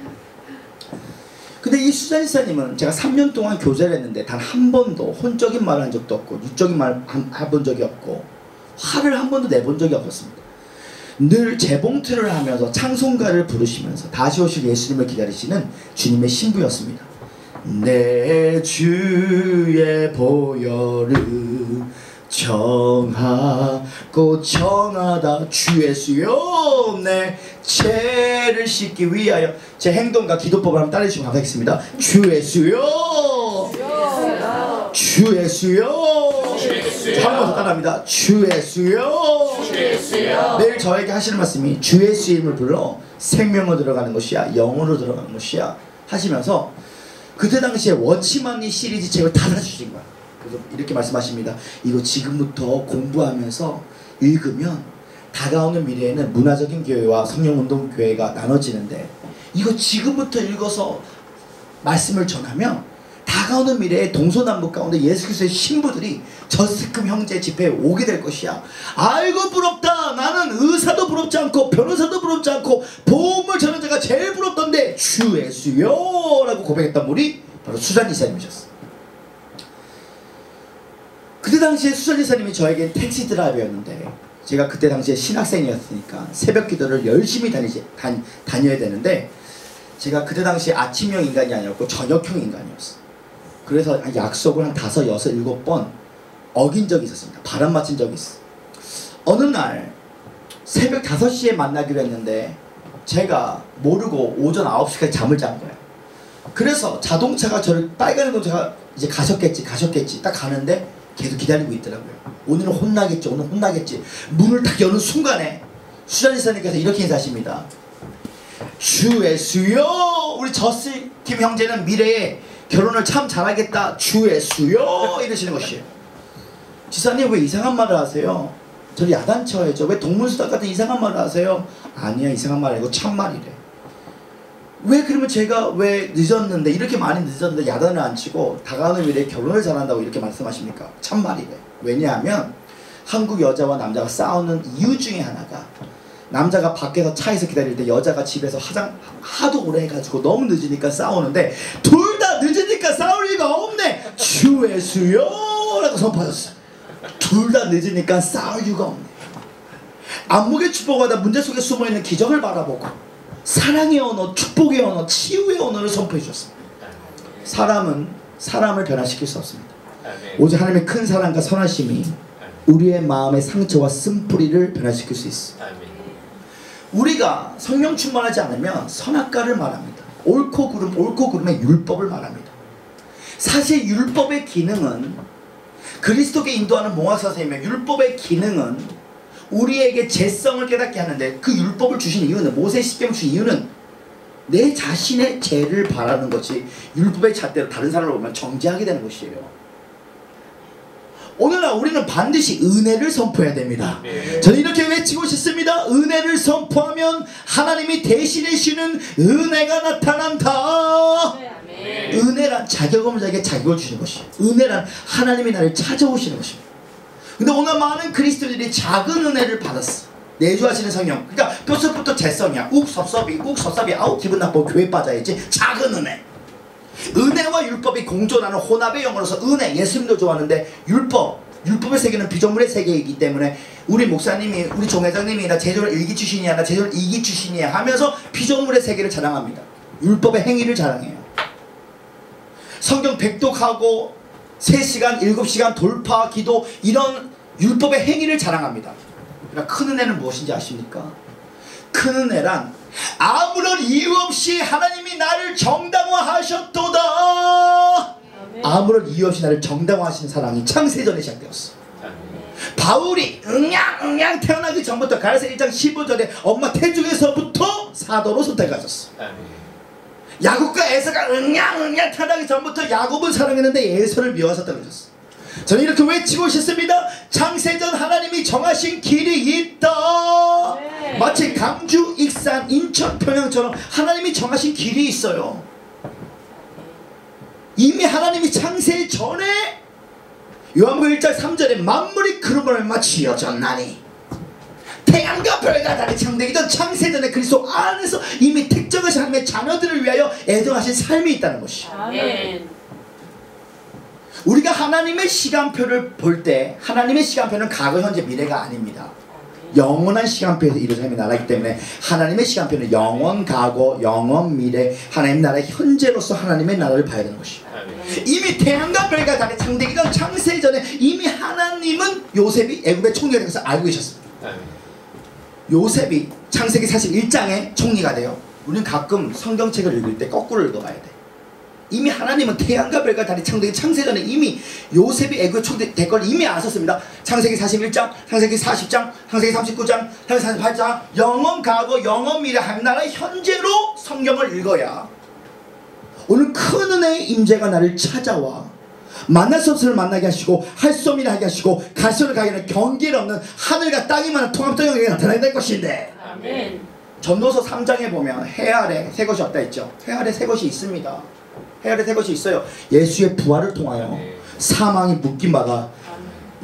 근데 이 수잔 지사님은 제가 3년 동안 교제를 했는데 단 한 번도 혼적인 말을 한 적도 없고 육적인 말 해본 적이 없고 화를 한 번도 내본 적이 없었습니다. 늘 재봉틀을 하면서 찬송가를 부르시면서 다시 오실 예수님을 기다리시는 주님의 신부였습니다. 내 주의 보혈을 정하고 정하다 주 예수여 내 죄를 씻기 위하여. 제 행동과 기도법을 한번 따라해주시면 감사하겠습니다. 주 예수여 주 예수여. 한 번 더 따라합니다. 주 예수여. 내일 저에게 하시는 말씀이 주 예수의 이름을 불러 생명으로 들어가는 것이야 영으로 들어가는 것이야 하시면서 그때 당시에 워치만이 시리즈 책을 다 사주신 거야. 그래서 이렇게 말씀하십니다. 이거 지금부터 공부하면서 읽으면 다가오는 미래에는 문화적인 교회와 성령운동 교회가 나눠지는데 이거 지금부터 읽어서 말씀을 전하면 다가오는 미래에 동서남북 가운데 예수 그리스도의 신부들이 저스금 형제 집회에 오게 될 것이야. 아이고 부럽다. 나는 의사도 부럽지 않고 변호사도 부럽지 않고 보험을 전는 자가 제일 부럽던데 주 예수여 라고 고백했던 분이 바로 수잔 이사님이셨어. 그때 당시에 수잔 이사님이 저에게 택시 드라이버였는데 제가 그때 당시에 신학생이었으니까 새벽 기도를 열심히 다녀야 되는데 제가 그때 당시에 아침형 인간이 아니었고 저녁형 인간이었어. 그래서 약속을 한 5, 6, 7번 어긴 적이 있었습니다. 바람 맞힌 적이 있어. 어느 날 새벽 5시에 만나기로 했는데 제가 모르고 오전 9시까지 잠을 잔 거야. 그래서 자동차가 저를 빨간 자동차가 이제 가셨겠지 딱 가는데 계속 기다리고 있더라고요. 오늘은 혼나겠지 오늘 혼나겠지. 문을 딱 여는 순간에 수잔 이사님께서 이렇게 인사하십니다. 주 예수여. 우리 저스팀 형제는 미래에 결혼을 참 잘하겠다 주 예수여 이러시는 것이에요. 지사님 왜 이상한 말을 하세요? 저를 야단쳐야죠. 왜 동문수다 같은 이상한 말을 하세요? 아니야 이상한 말 아니고 참말이래. 왜 그러면 제가 왜 늦었는데 이렇게 많이 늦었는데 야단을 안 치고 다가오는 미래에 결혼을 잘한다고 이렇게 말씀하십니까? 참말이래. 왜냐하면 한국 여자와 남자가 싸우는 이유 중에 하나가 남자가 밖에서 차에서 기다릴 때 여자가 집에서 하도 오래 해가지고 너무 늦으니까 싸우는데 둘 다 늦으니까 싸울 리가 없네 주 예수여 라고 선포하셨어. 둘 다 늦으니까 싸울 이유가 없네. 안목의 축복하다 문제 속에 숨어있는 기적을 바라보고 사랑의 언어, 축복의 언어, 치유의 언어를 선포해 주셨습니다. 사람은 사람을 변화시킬 수 없습니다. 오직 하나님의 큰 사랑과 선하심이 우리의 마음의 상처와 쓴뿌리를 변화시킬 수 있어. 우리가 성령 충만하지 않으면 선악과를 말합니다. 옳고 그름의 율법을 말합니다. 사실 율법의 기능은 그리스도께 인도하는 몽학사 선생님의 율법의 기능은 우리에게 죄성을 깨닫게 하는데 그 율법을 주신 이유는 모세 십계명 주신 이유는 내 자신의 죄를 바라는 것이 율법의 잣대로 다른 사람을 보면 정죄하게 되는 것이에요. 오늘날 우리는 반드시 은혜를 선포해야 됩니다. 저는 이렇게 외치고 싶습니다. 은혜를 선포하면 하나님이 대신해 주시는 은혜가 나타난다. 은혜란 자격 없는 자에게 자격을 주시는 것이에요. 은혜란 하나님이 나를 찾아오시는 것입니다. 근데 오늘 많은 그리스도인들이 작은 은혜를 받았어. 내주하시는 성령. 그러니까 뼛속부터 재성이야. 욱섭섭이 아우 기분 나쁘고 교회 빠져야지. 작은 은혜. 은혜와 율법이 공존하는 혼합의 영어로서 은혜. 예수님도 좋아하는데 율법의 세계는 피조물의 세계이기 때문에 우리 목사님이 우리 종회장님이 나 제자를 일기 출신이야 나 제자를 이기 출신이야 하면서 피조물의 세계를 자랑합니다. 율법의 행위를 자랑해요. 성경 백독하고 3시간 7시간 돌파 기도 이런 율법의 행위를 자랑합니다. 그러니까 큰 은혜는 무엇인지 아십니까? 큰 은혜란 아무런 이유 없이 하나님이 나를 정당화하셨도다. 아무런 이유 없이 나를 정당화하신 사랑이 창세전에 시작되었어. 바울이 응양 태어나기 전부터 갈라디아 1장 15절에 엄마 태중에서부터 사도로 선택하셨어. 야곱과 에서가 응양 태어나기 전부터 야곱을 사랑했는데 에서를 미워서 떨어졌어. 저는 이렇게 외치고 싶습니다. 창세전 하나님이 정하신 길이 있다. 마치 강주, 익산, 인천, 평양처럼 하나님이 정하신 길이 있어요. 이미 하나님이 창세 전에 요한복음 1장 3절에 만물이 그룹을 맞추어졌나니 태양과 별과 달이 창되기 전 창세전에 그리스도 안에서 이미 특정하신 하나님의 자녀들을 위하여 애정하신 삶이 있다는 것이죠. 우리가 하나님의 시간표를 볼 때 하나님의 시간표는 과거, 현재, 미래가 아닙니다. 영원한 시간표에서 이루어진 나라이기 때문에 하나님의 시간표는 영원 과거, 영원 미래, 하나님 나라의 현재로서 하나님의 나라를 봐야 되는 것이죠. 이미 태양과 별과 달이 창대기 전 창세전에 이미 하나님은 요셉이 애굽의 총리가 되어서 알고 계셨습니다. 요셉이 창세기 41장의 총리가 돼요. 우리는 가끔 성경책을 읽을 때 거꾸로 읽어봐야 돼. 이미 하나님은 태양과 별과 달이 창대기 창세전에 이미 요셉이 애굽의 총리 될 걸 이미 아셨습니다. 창세기 41장, 창세기 40장, 창세기 39장, 창세기 48장 영원 과거 영원 미래 하나님나라의 현재로 성경을 읽어야 오늘 큰 은혜의 임재가 나를 찾아와 만날 수 없음을 만나게 하시고 할 수 없는 하게 하시고 갈 수 없는 가게 하는 경계를 없는 하늘과 땅이 많은 통합적인 나타나게 될 것인데 아멘. 전도서 3장에 보면 해 아래 새 것이 없다 했죠. 해 아래 새 것이 있습니다. 해 아래 새 것이 있어요. 예수의 부활을 통하여 사망이 묶임받아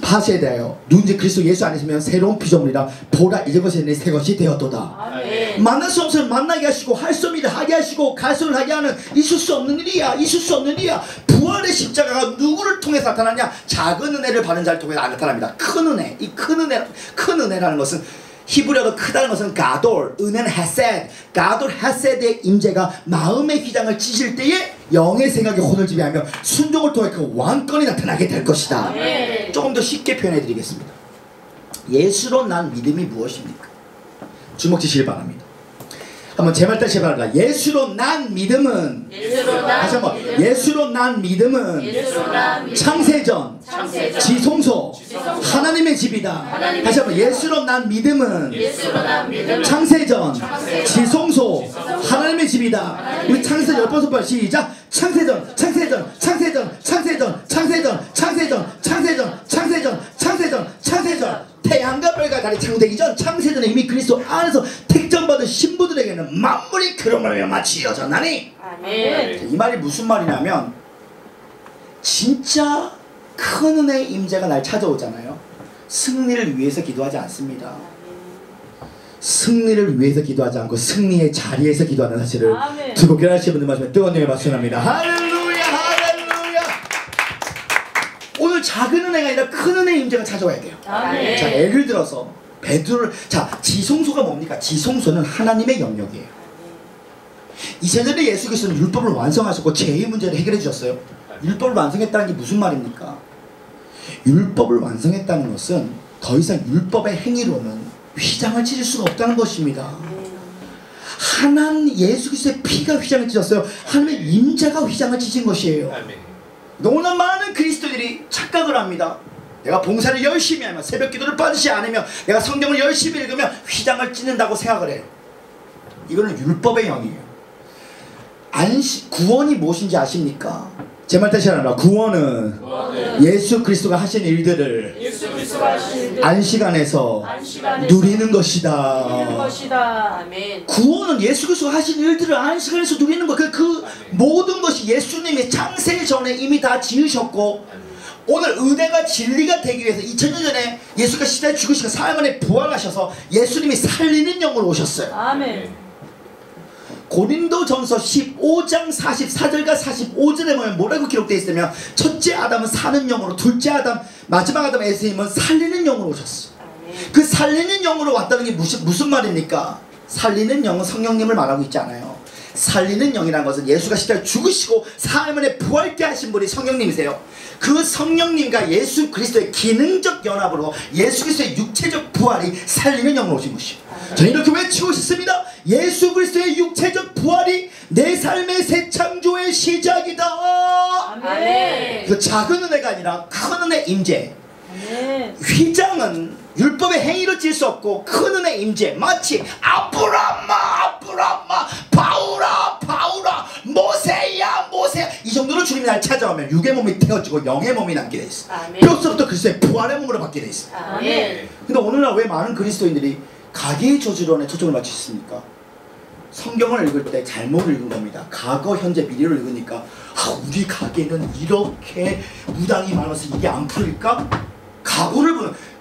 파쇄에 대하여 누군지 그리스도 예수 안에 있으면 새로운 피조물이라 보라 이제 것이 새 것이 되었도다. 아멘. 만날 수 없음을 만나게 하시고 할 수 없는 일을 하게 하시고 갈 수 없는 하게 하는 있을 수 없는 일이야. 있을 수 없는 일이야. 부활의 십자가가 누구를 통해서 나타나냐? 작은 은혜를 받은 자를 통해서 나타납니다. 큰 은혜. 이 큰 은혜라는 것은 히브리어로 크다는 것은 가돌, 은혜는 헤세드, 가돌 헤세드의 임재가 마음의 휘장을 찢을 때에 영의 생각에 혼을 지배하며 순종을 통해 그 왕권이 나타나게 될 것이다. 네. 조금 더 쉽게 표현해 드리겠습니다. 예수로 난 믿음이 무엇입니까? 주목 주시길 바랍니다. 한번 제 말 다시 바랍니다. 예수로 난 믿음은 다시 한번 예수로 난 믿음은 창세전 지성소 하나님의 집이다. 다시 한번 예수로 난 믿음은 창세전 지성소 하나님의 집이다. 우리 창세전 10번 선포 시작. 창세전 창세전 창세전 창세전 창세전 창세전 창세전 창세전 창세전 창세전 태양과 별과 달이 창대기 전 창세전에 이미 그리스도 안에서 택정받은 신부들에게는 만물이 그러므로 마치 이어졌나니. 아멘. 이 말이 무슨 말이냐면 진짜 큰 은혜의 임재가 날 찾아오잖아요. 승리를 위해서 기도하지 않습니다. 승리를 위해서 기도하지 않고 승리의 자리에서 기도하는 사실을 두고 깨달으시는 분들 말씀에 뜨거운 영에 박수합니다. 할렐루야 할렐루야. 오늘 작은 은혜가 아니라 큰 은혜의 임재가 찾아와야 돼요. 아멘. 자, 예를 들어서 베드로를 지성소가 뭡니까? 지성소는 하나님의 영역이에요. 이세전에 예수 그리스도는 율법을 완성하셨고 죄의 문제를 해결해 주셨어요. 율법을 완성했다는 게 무슨 말입니까? 율법을 완성했다는 것은 더 이상 율법의 행위로는 휘장을 찢을 수가 없다는 것입니다. 하나님 예수 그리스도의 피가 휘장을 찢었어요. 하나님의 임재가 휘장을 찢은 것이에요. 너무나 많은 그리스도인들이 착각을 합니다. 내가 봉사를 열심히 하면 새벽 기도를 빠지지 않으면 내가 성경을 열심히 읽으면 휘장을 찢는다고 생각을 해요. 이거는 율법의 영이에요. 구원이 무엇인지 아십니까? 제 말 다시 하나 구원은 예수 그리스도가 하신 일들을 안식 안에서 누리는 것이다. 아멘. 구원은 예수 그리스도가 하신 일들을 안식 안에서 누리는 것. 그 모든 것이 예수님이 창세 전에 이미 다 지으셨고 오늘 은혜가 진리가 되기 위해서 2000년 전에 예수가 시대에 죽으시고 사흘 만에 부활하셔서 예수님이 살리는 영으로 오셨어요. 아멘. 고린도전서 15장 44절과 45절에 보면 뭐라고 기록되어 있으면 첫째 아담은 사는 영으로 둘째 아담 마지막 아담 예수님은 살리는 영으로 오셨어요. 그 살리는 영으로 왔다는 게 무슨 말입니까? 살리는 영은 성령님을 말하고 있지 않아요. 살리는 영이라는 것은 예수가 십자가에 죽으시고 사흘 만에 부활케 하신 분이 성령님이세요. 그 성령님과 예수 그리스도의 기능적 연합으로 예수 그리스도의 육체적 부활이 살리는 영으로 오신 것이에요. 저는 이렇게 외치고 싶습니다. 예수 그리스도의 육체적 부활이 내 삶의 새 창조의 시작이다. 아멘. 그 작은 은혜가 아니라 큰 은혜 임재. 아멘. 휘장은 율법의 행위로 질 수 없고 큰 은혜 임재. 마치 아브라마 바울아 모세야 이 정도로 주님이 날 찾아오면 육의 몸이 태어지고 영의 몸이 남게 돼 있어. 뼈서부터 그리스도의 부활의 몸으로 받게 돼 있어. 아멘. 근데 오늘날 왜 많은 그리스도인들이 가계의 저주론에 초점을 맞추고 있습니까? 성경을 읽을 때 잘못 읽은 겁니다. 과거, 현재, 미래를 읽으니까 우리 가계는 이렇게 무당이 많아서 이게 안 풀릴까?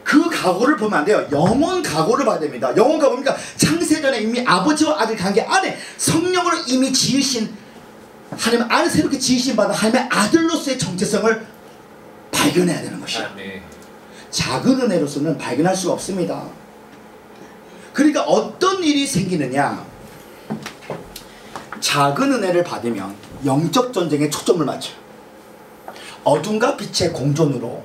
그 각오를 보면 안 돼요. 영원 각오를 봐야 됩니다. 영원 각오니까 창세전에 이미 아버지와 아들 관계 안에 성령으로 이미 지으신 하나님 안에 새롭게 지으신 바다 하나님의 아들로서의 정체성을 발견해야 되는 것이에요. 작은 은혜로서는 발견할 수가 없습니다. 그러니까 어떤 일이 생기느냐, 작은 은혜를 받으면 영적 전쟁에 초점을 맞춰요. 어둠과 빛의 공존으로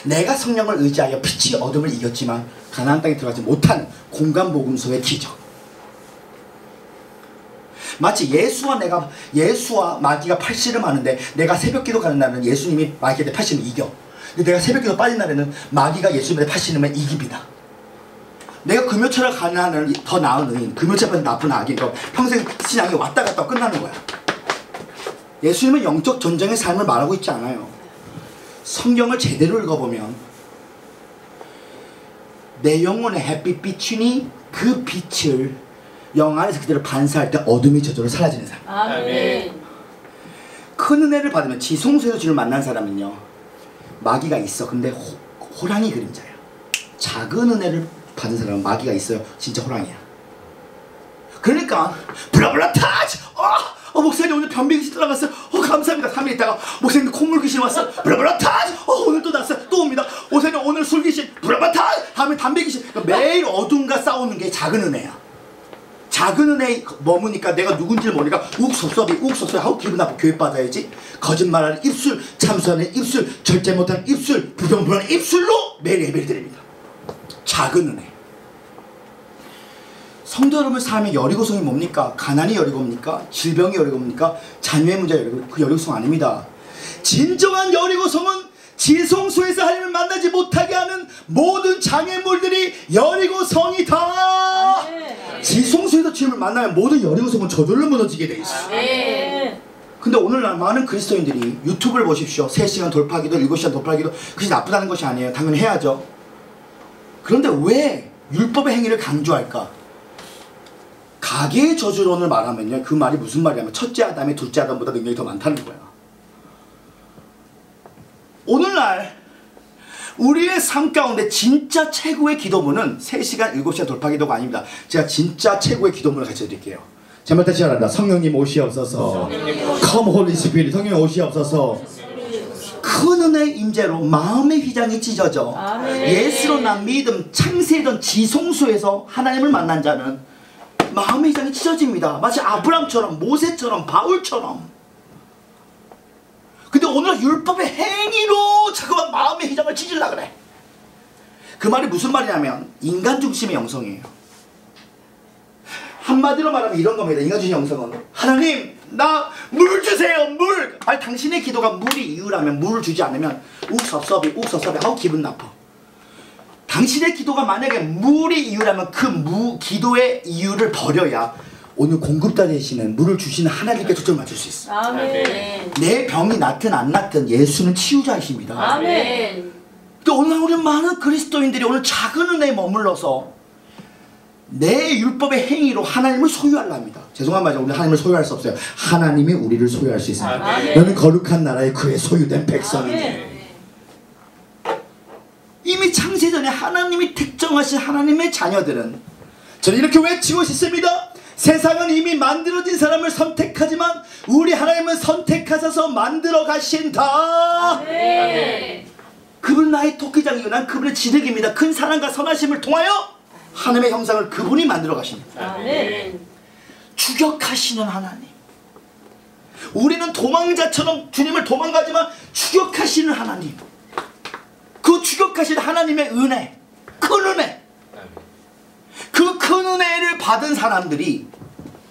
내가 성령을 의지하여 빛이 어둠을 이겼지만 가나안 땅에 들어가지 못한 공간 복음서의 기적. 마치 예수와 마귀가 팔씨름하는데, 내가 새벽기도 가는 날은 예수님이 마귀한테 팔씨름 이겨. 근데 내가 새벽기도 빠진 날에는 마귀가 예수님한테 팔씨름을 이깁니다. 내가 금요철에 가는 날은 더 나은 의인, 금요철에 나쁜 악인, 평생 신앙이 왔다 갔다 끝나는 거야. 예수님은 영적 전쟁의 삶을 말하고 있지 않아요. 성경을 제대로 읽어보면 내 영혼의 햇빛 비추니 그 빛을 영 안에서 그대로 반사할 때 어둠이 저절로 사라지는 사람. 아멘. 큰 은혜를 받으면 지성소에서 주를 만난 사람은요, 마귀가 있어. 근데 호랑이 그림자야. 작은 은혜를 받은 사람은 마귀가 있어요. 진짜 호랑이야. 그러니까 블라블라 타치! 목사님 오늘 변비 귀신 들어갔어요. 감사합니다. 3일 있다가 목사님 콧물 귀신 왔어. 블라블라 타치! 오늘 또 났어요. 또 옵니다. 목사님 오늘 술 귀신. 블라블라 타치! 다음에 담배 귀신. 그러니까 매일 어둠과 싸우는 게 작은 은혜야. 작은 은혜에 머무니까 내가 누군지를 모르니까 욱섭섭이 하고 기분 나쁘고 교회 빠져야지. 거짓말하는 입술, 참수하는 입술, 절제 못하는 입술, 부정부하는 입술로 매일 예배를 드립니다. 작은 은혜. 성도 여러분 삶의 여리고성이 뭡니까? 가난이 여리고입니까? 질병이 여리고입니까? 자녀의 문제가 여리고, 그 여리고성 아닙니다. 진정한 여리고성은 지성소에서 하나님을 만나지 못하게 하는 모든 장애물들이 여리고성이다. 지성소에서 주님을 만나면 모든 여리고성은 저절로 무너지게 돼 있어. 근데 오늘날 많은 그리스도인들이 유튜브를 보십시오. 3시간 돌파기도 7시간 돌파기도, 그것이 나쁘다는 것이 아니에요. 당연히 해야죠. 그런데 왜 율법의 행위를 강조할까? 가계의 저주론을 말하면요, 그 말이 무슨 말이냐면 첫째 아담이 둘째 아담보다 능력이 더 많다는 거야. 오늘날 우리의 삶 가운데 진짜 최고의 기도문은 3시간 7시간 돌파기도가 아닙니다. 제가 진짜 최고의 기도문을 가르쳐 드릴게요. 제말 다시 하란다. 성령님 오시옵소서. Come Holy Spirit. 성령님 오시옵소서. 큰 은혜의 임재로 마음의 휘장이 찢어져 예수로 난 믿음, 창세던 지성소에서 하나님을 만난 자는 마음의 휘장이 찢어집니다. 마치 아브람처럼, 모세처럼, 바울처럼. 근데 오늘 율법의 행위로 자꾸만 마음의 휘장을 찢으려고 그래. 그 말이 무슨 말이냐면 인간 중심의 영성이에요. 한마디로 말하면 이런 겁니다. 인간 중심의 영성은 하나님 나 물 주세요. 물. 아니 당신의 기도가 물이 이유라면 물을 주지 않으면 욱섭섭이 하고 기분 나빠. 당신의 기도가 만약에 물이 이유라면 그 기도의 이유를 버려야 오늘 공급자 되시는 물을 주시는 하나님께 초점을 맞출 수 있어. 아멘. 내 병이 낫든 안 낫든 예수는 치유자이십니다. 아멘. 또 오늘 우리 많은 그리스도인들이 오늘 작은 은혜에 머물러서 내 율법의 행위로 하나님을 소유하려 합니다. 죄송한 말이죠. 우리 하나님을 소유할 수 없어요. 하나님이 우리를 소유할 수 있습니다. 아멘. 너는 거룩한 나라의 그의 소유된 백성이니. 이미 창세전에 하나님이 특정하신 하나님의 자녀들은, 저는 이렇게 외치고 싶습니다. 세상은 이미 만들어진 사람을 선택하지만 우리 하나님은 선택하셔서 만들어 가신다. 아멘. 그분 나의 토끼장이요 난 그분의 지득입니다. 큰 사랑과 선하심을 통하여 하나님의 형상을 그분이 만들어 가십니다. 아멘. 추격하시는 하나님. 우리는 도망자처럼 주님을 도망가지만 추격하시는 하나님. 그 추격하시는 하나님의 은혜, 큰 은혜. 그 큰 은혜를 받은 사람들이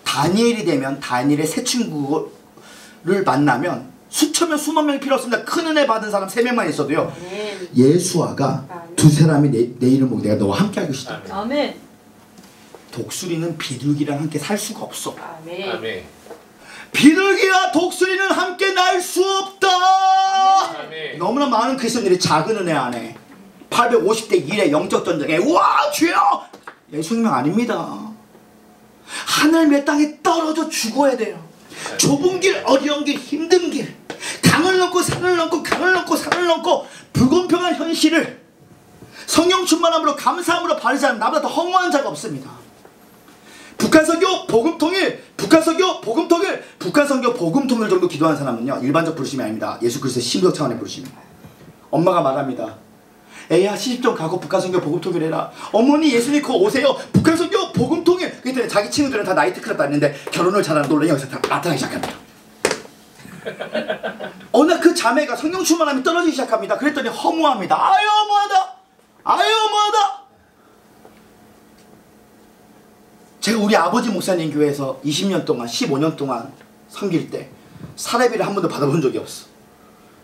다니엘이 되면 다니엘의 새 친구를 만나면 수천 명 수만 명이 필요 없습니다. 큰 은혜 받은 사람 3명만 있어도요. 아멘. 예수아가 두 사람이 내 이름 보고 내가 너와 함께 할 것이다. 아멘. 독수리는 비둘기랑 함께 살 수가 없어. 아멘. 아멘. 비둘기와 독수리는 함께 날 수 없다. 아멘. 너무나 많은 그리스도인들이 작은 은혜 안에 850대 1의 영적 전쟁에 와 주여 예수님은 아닙니다. 하늘의 땅에 떨어져 죽어야 돼요. 좁은 길, 어려운 길, 힘든 길, 강을 넘고 산을 넘고 강을 넘고 산을 넘고 불공평한 현실을 성령 충만함으로 감사함으로 바른 사람 나보다 더 허무한 자가 없습니다. 북한선교 복음통일, 북한선교 복음통일, 북한선교 복음통일 정도 기도하는 사람은요 일반적 부르심이 아닙니다. 예수 그리스도의 심적 차원의 부르심입니다. 엄마가 말합니다. 애야 시집좀 가고 북한선교 복음통일 해라. 어머니 예수 믿고 오세요. 북한선교 복음통일. 그때 자기 친구들은 다 나이트클럽 다니는데 결혼을 잘하는 놀라운 여기서 나타나기 시작합니다. 어느 날 그 자매가 성령 충만함이 떨어지기 시작합니다. 그랬더니 허무합니다. 아유 허무하다. 아유 허무하다. 제가 우리 아버지 목사님 교회에서 20년 동안 15년 동안 섬길 때 사례비를 한 번도 받아본 적이 없어.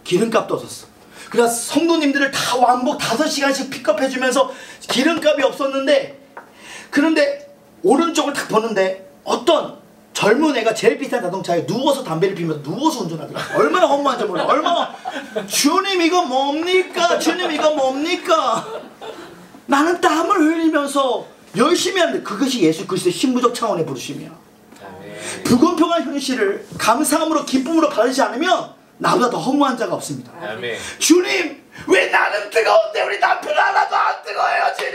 기름값도 없었어. 그래서 성도님들을 다 왕복 5시간씩 픽업해주면서 기름값이 없었는데, 그런데 오른쪽을 딱 보는데 어떤 젊은 애가 제일 비싼 자동차에 누워서 담배를 피면서 누워서 운전하더라. 얼마나 허무한지 몰라. 얼마나 주님 이거 뭡니까? 주님 이거 뭡니까? 나는 땀을 흘리면서 열심히 하는데 그것이 예수 그리스도의 신부적 차원의 부르심이야. 불공평한 현실을 감사함으로 기쁨으로 받으지 않으면 나보다 더 허무한 자가 없습니다. 아멘. 주님 왜 나는 뜨거운데 우리 남편 하나도 안 뜨거워요 주님.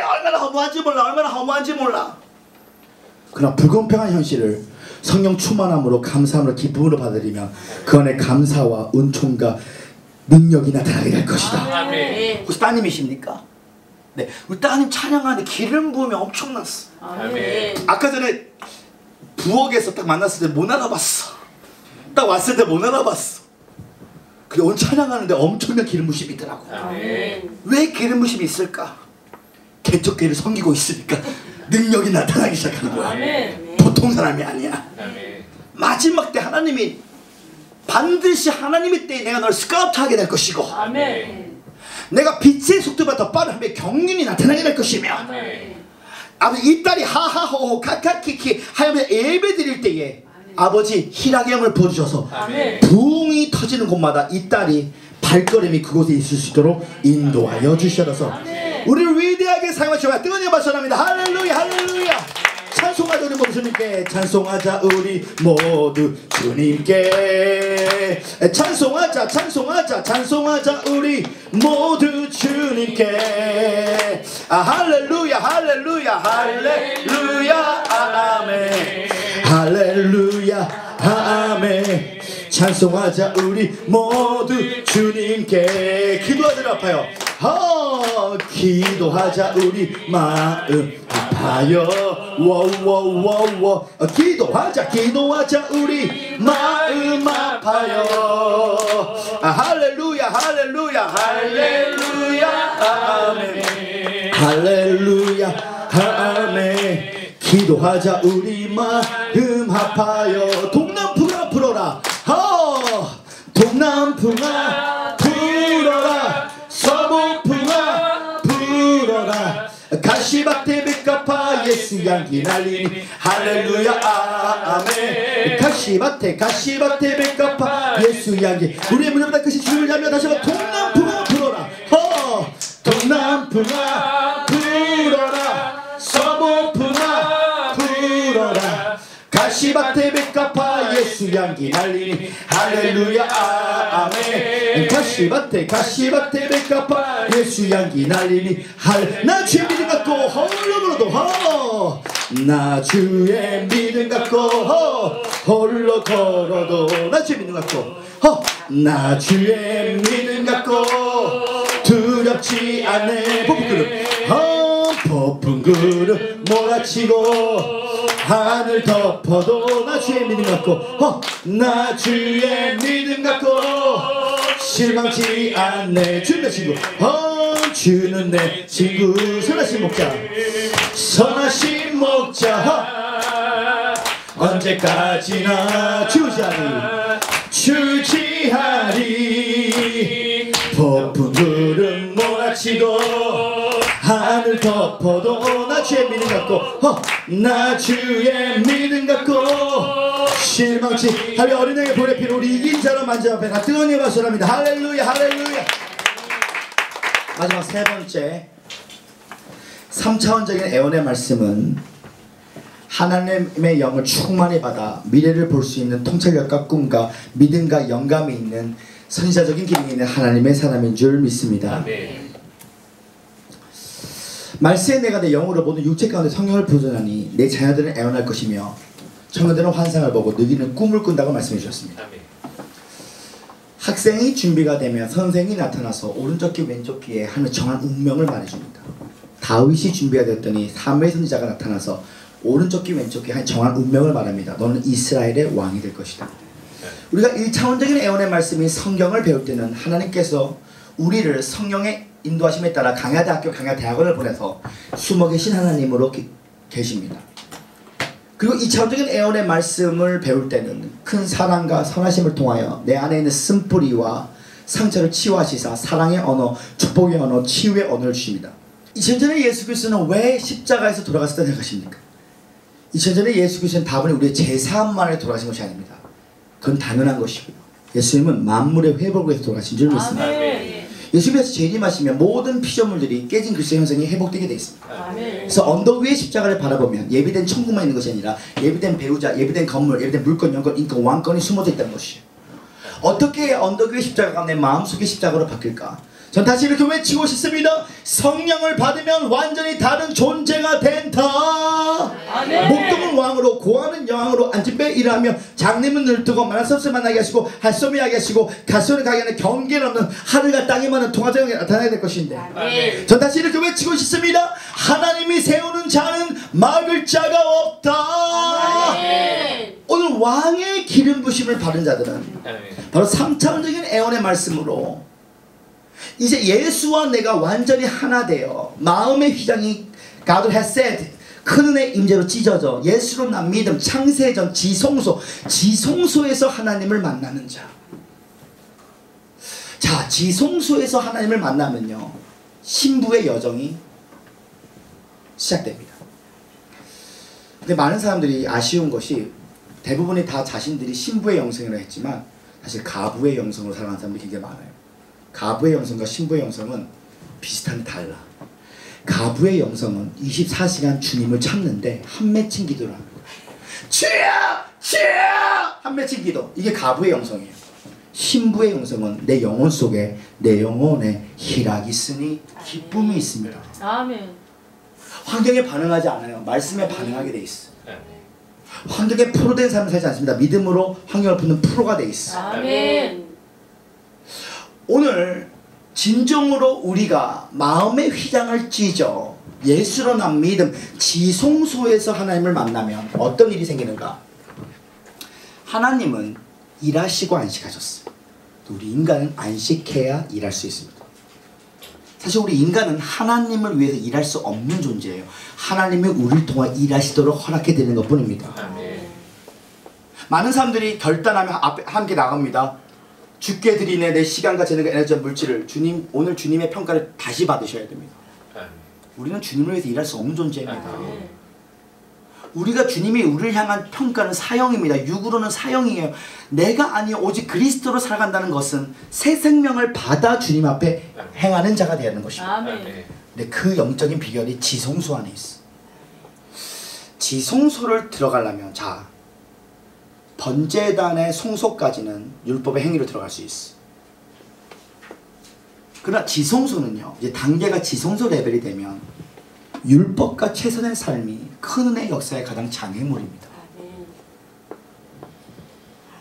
얼마나 허무한지 몰라. 얼마나 허무한지 몰라. 그러나 불공평한 현실을 성령 충만함으로 감사함으로 기쁨으로 받으리면 그 안에 감사와 은총과 능력이 나타나게 될 것이다. 아멘. 혹시 따님이십니까? 네, 우리 따님 찬양하는데 기름 부음이 엄청났어. 아멘. 아까 전에 부엌에서 딱 만났을 때 못 알아봤어. 딱 왔을 때 못 알아봤어. 근데 오늘 찬양하는데 엄청난 기름 부심이 있더라고. 아멘. 왜 기름 부심이 있을까? 개척교회를 섬기고 있으니까 능력이 나타나기 시작하는 거야. 아멘. 보통 사람이 아니야. 아멘. 마지막 때 하나님이 반드시 하나님의 때에 내가 널 스카우트하게 될 것이고, 아멘. 내가 빛의 속도보다 더 빠른 하나님의 경륜이 나타나게 될 것이며, 아멘. 아버지 이 딸이 하하호호 카카키키 하며 예배 드릴 때에 아버지 희락의 영을 부어주셔서 아멘. 부흥이 터지는 곳마다 이 딸이 발걸음이 그곳에 있을 수 있도록 인도하여 주셔서 우리를 위대하게 사용하시고 뜨거운 영 발전합니다. 할렐루야 할렐루야. 찬송하자 우리 모두 주님께. 찬송하자 우리 모두 주님께. 찬송하자 찬송하자 찬송하자 우리 모두 주님께. 할렐루야 할렐루야 할렐루야 아멘. 할렐루야 아멘. 찬송하자 우리 모두 주님께. 기도하들 아파요. 기도하자 우리 마음 아파요. 워워워워. 기도하자 기도하자 우리 마음 아파요. 할렐루야 할렐루야 할렐루야 아멘. 할렐루야 아멘. 기도하자 우리 마음 아파요. 동남풍아 불어라. 동남풍아 불어라. 서북풍아 불어라. 가시밭에 백합화 예수 향기 날리니 할렐루야 아멘. 가시밭에 백합화 예수 향기. 우리의 문을 닫듯이 주를 잡며 다시 한번 동남풍아 불어라. 동남풍아 불어라. 서북풍아 불어라. 가시밭에 백합화 예수 향기 날리니 할렐루야 아멘. 가시밭에 백합화 예수 향기 날리니 나 주의 믿음 갖고 홀로 걸어도 나 주의 믿음 갖고 홀로 걸어도 나 주의 믿음 갖고 나 주의 믿음 갖고 두렵지 않네. 폭풍 구름 몰아치고 하늘 덮어도 나 주의 믿음 갖고 나 주의 믿음 갖고 실망치 않네. 주는 내 친구 주는 내 친구. 선하신 목자 선하신 목자 언제까지나 주지하리. 폭풍 구름 몰아치고 하늘 덮어도 나 주의 믿음 갖고 나 주의 믿음 갖고 실망치 하며 어린애의 볼에 피로 우리 이긴 자로 만져 앞에 다 뜨거운 예 박수합니다. 할렐루야 할렐루야. 마지막 세 번째 3차원적인 애원의 말씀은 하나님의 영을 충만히 받아 미래를 볼 수 있는 통찰력과 꿈과 믿음과 영감이 있는 선지자적인 기능이 있는 하나님의 사람인 줄 믿습니다. 아멘. 말세에 내가 내 영으로 모든 육체 가운데 성령을 부어주나니 내 자녀들은 애원할 것이며 청년들은 환상을 보고 너희는 꿈을 꾼다고 말씀해 주셨습니다. 아멘. 학생이 준비가 되면 선생이 나타나서 오른쪽 귀 왼쪽 귀에 하는 정한 운명을 말해줍니다. 다윗이 준비가 됐더니 사무엘 선지자가 나타나서 오른쪽 귀 왼쪽 귀에 하는 정한 운명을 말합니다. 너는 이스라엘의 왕이 될 것이다. 우리가 1차원적인 애원의 말씀인 성경을 배울 때는 하나님께서 우리를 성령의 인도하심에 따라 강야대학교 강야대학원을 보내서 숨어 계신 하나님으로 계십니다. 그리고 2차원적인 애원의 말씀을 배울 때는 큰 사랑과 선하심을 통하여 내 안에 있는 쓴뿌리와 상처를 치유하시사 사랑의 언어, 축복의 언어, 치유의 언어를 주십니다. 2000년 전에 예수 그리스도는 왜 십자가에서 돌아갔을 때 생각하십니까? 2000년 전에 예수 그리스도는 다분히 우리의 제사함만에 돌아가신 것이 아닙니다. 그건 당연한 것이고요. 예수님은 만물의 회복을 위해서 돌아가신 줄 믿습니다. 예수님께서 재림하시면 모든 피조물들이 깨진 그리스도의 형상이 회복되게 되어 있습니다. 그래서 언덕 위의 십자가를 바라보면 예비된 천국만 있는 것이 아니라 예비된 배우자, 예비된 건물, 예비된 물건, 영권, 인권, 왕권이 숨어져 있다는 것이에요. 어떻게 언덕 위의 십자가가 내 마음속의 십자가로 바뀔까? 전 다시 이렇게 외치고 싶습니다. 성령을 받으면 완전히 다른 존재가 된다. 목동은 왕으로, 고아는 여왕으로, 안진배 일하며, 장님은 늘뜨고 만한 섭스 만나게 하시고, 할소미 하게 하시고, 갓소를 가게 하는 경계는 없는 하늘과 땅이 많은 통화정에 나타나야 될 것인데, 전 다시 이렇게 외치고 싶습니다. 하나님이 세우는 자는 막을 자가 없다. 오늘 왕의 기름 부심을 받은 자들은 바로 3차원적인 애원의 말씀으로 이제 예수와 내가 완전히 하나 되어 마음의 휘장이 God has said 큰 은혜의 임재로 찢어져 예수로 난 믿음 창세전 지성소에서 하나님을 만나는 자. 자, 지성소에서 하나님을 만나면요 신부의 여정이 시작됩니다. 근데 많은 사람들이 아쉬운 것이 대부분이 다 자신들이 신부의 영성이라 했지만 사실 가부의 영성으로 살아가는 사람들이 굉장히 많아요. 가부의 영성과 신부의 영성은 비슷한데 달라. 가부의 영성은 24시간 주님을 찾는데 한 맺힌 기도를 합니다. 주여! 주여! 한 맺힌 기도. 이게 가부의 영성이에요. 신부의 영성은 내 영혼 속에 내 영혼에 희락이 있으니 기쁨이 있습니다. 아멘. 환경에 반응하지 않아요. 말씀에 반응하게 돼 있어. 환경에 프로된 삶을 살지 않습니다. 믿음으로 환경을 푸는 프로가 돼 있어. 아멘. 오늘 진정으로 우리가 마음의 휘장을 찢어 예수로 난 믿음 지성소에서 하나님을 만나면 어떤 일이 생기는가? 하나님은 일하시고 안식하셨어요. 우리 인간은 안식해야 일할 수 있습니다. 사실 우리 인간은 하나님을 위해서 일할 수 없는 존재예요. 하나님이 우리를 통해 일하시도록 허락해 드리는 것 뿐입니다. 많은 사람들이 결단하면 앞에 함께 나갑니다. 주께 드리네 내 시간과 재능과 에너지와 물질을 주님 오늘 주님의 평가를 다시 받으셔야 됩니다. 우리는 주님을 위해서 일할 수 없는 존재입니다. 우리가 주님이 우리를 향한 평가는 사형입니다. 육으로는 사형이에요. 내가 아니요 오직 그리스도로 살아간다는 것은 새 생명을 받아 주님 앞에 행하는 자가 되는 것입니다. 근데 그 영적인 비결이 지성소 안에 있어. 지성소를 들어가려면 자 번제단의 송소까지는 율법의 행위로 들어갈 수 있어. 그러나 지성소는요 이제 단계가 지성소 레벨이 되면 율법과 최선의 삶이 큰 은혜의 역사의 가장 장애물입니다.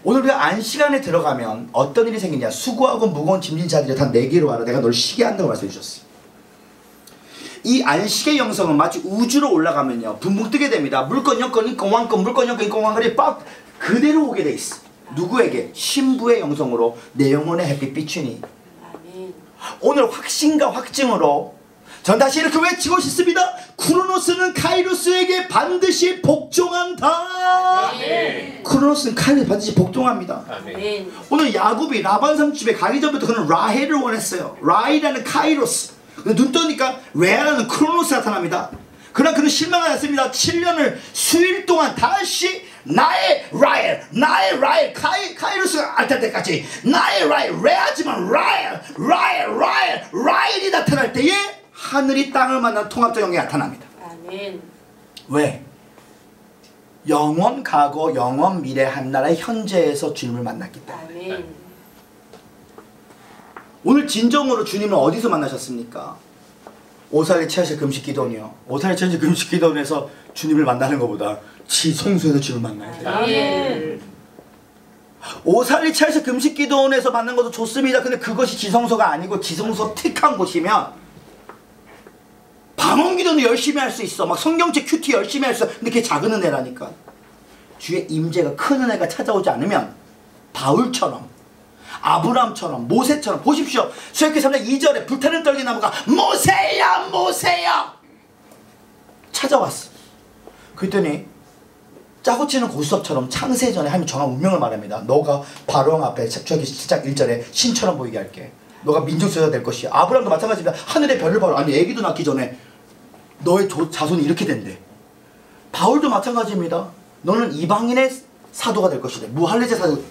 오늘 우리가 안식안에 들어가면 어떤 일이 생기냐. 수고하고 무거운 짐진 자들이 다 내게로 와라. 내가 널 쉬게 한다고 말씀해 주셨어요. 이 안식의 영성은 마치 우주로 올라가면요 붕붕 뜨게 됩니다. 물건, 영권, 인권, 왕권, 물건, 영권, 인권, 왕권이 빡 그대로 오게 돼 있어. 누구에게? 신부의 영성으로 내 영혼의 햇빛 비추니. 오늘 확신과 확증으로 전 다시 이렇게 외치고 싶습니다. 크로노스는 카이로스에게 반드시 복종한다. 크로노스는 카이로스에게 반드시 복종합니다. 오늘 야곱이 라반 삼집에 가기 전부터 그는 라헬을 원했어요. 라헬이라는 카이로스. 근데 눈 뜨니까 레아라는 크로노스 나타납니다. 그러나 그는 실망을 했습니다. 7년을 수일 동안 다시 나의 라헬 카이로스가 알탈 때까지 나의 라헬 레아지만 라헬이 나타날 때에 하늘이 땅을 만난 통합적 영이 나타납니다. 아멘. 왜? 영원 과거 영원 미래 한나라의 현재에서 주님을 만났기 때문에. 아멘. 오늘 진정으로 주님을 어디서 만나셨습니까? 오살의 채하실 금식기도원이요. 오살의 채하실 금식기도원에서 주님을 만나는 것보다 지성소에서 주님을 만나야 돼요. 아멘. 오살리차에서 금식기도원에서 받는 것도 좋습니다. 근데 그것이 지성소가 아니고 지성소 택한 곳이면 방언기도는 열심히 할 수 있어. 막 성경책 큐티 열심히 할 수 있어. 근데 그게 작은 은혜라니까. 주의 임재가 큰 은혜가 찾아오지 않으면 바울처럼 아브람처럼 모세처럼 보십시오. 수역기 3장 2절에 불타는 떨기나무가 모세야 모세야 찾아왔어. 그랬더니 짜고 치는 고수섭처럼 창세전에 하나님 정한 운명을 말합니다. 너가 바로왕 앞에 저기 7장 1절에 신처럼 보이게 할게. 너가 민족수가 될 것이야. 아브라함도 마찬가지입니다. 하늘의 별을 봐라. 아니 애기도 낳기 전에 너의 자손이 이렇게 된대. 바울도 마찬가지입니다. 너는 이방인의 사도가 될 것이래. 무할레제 사도.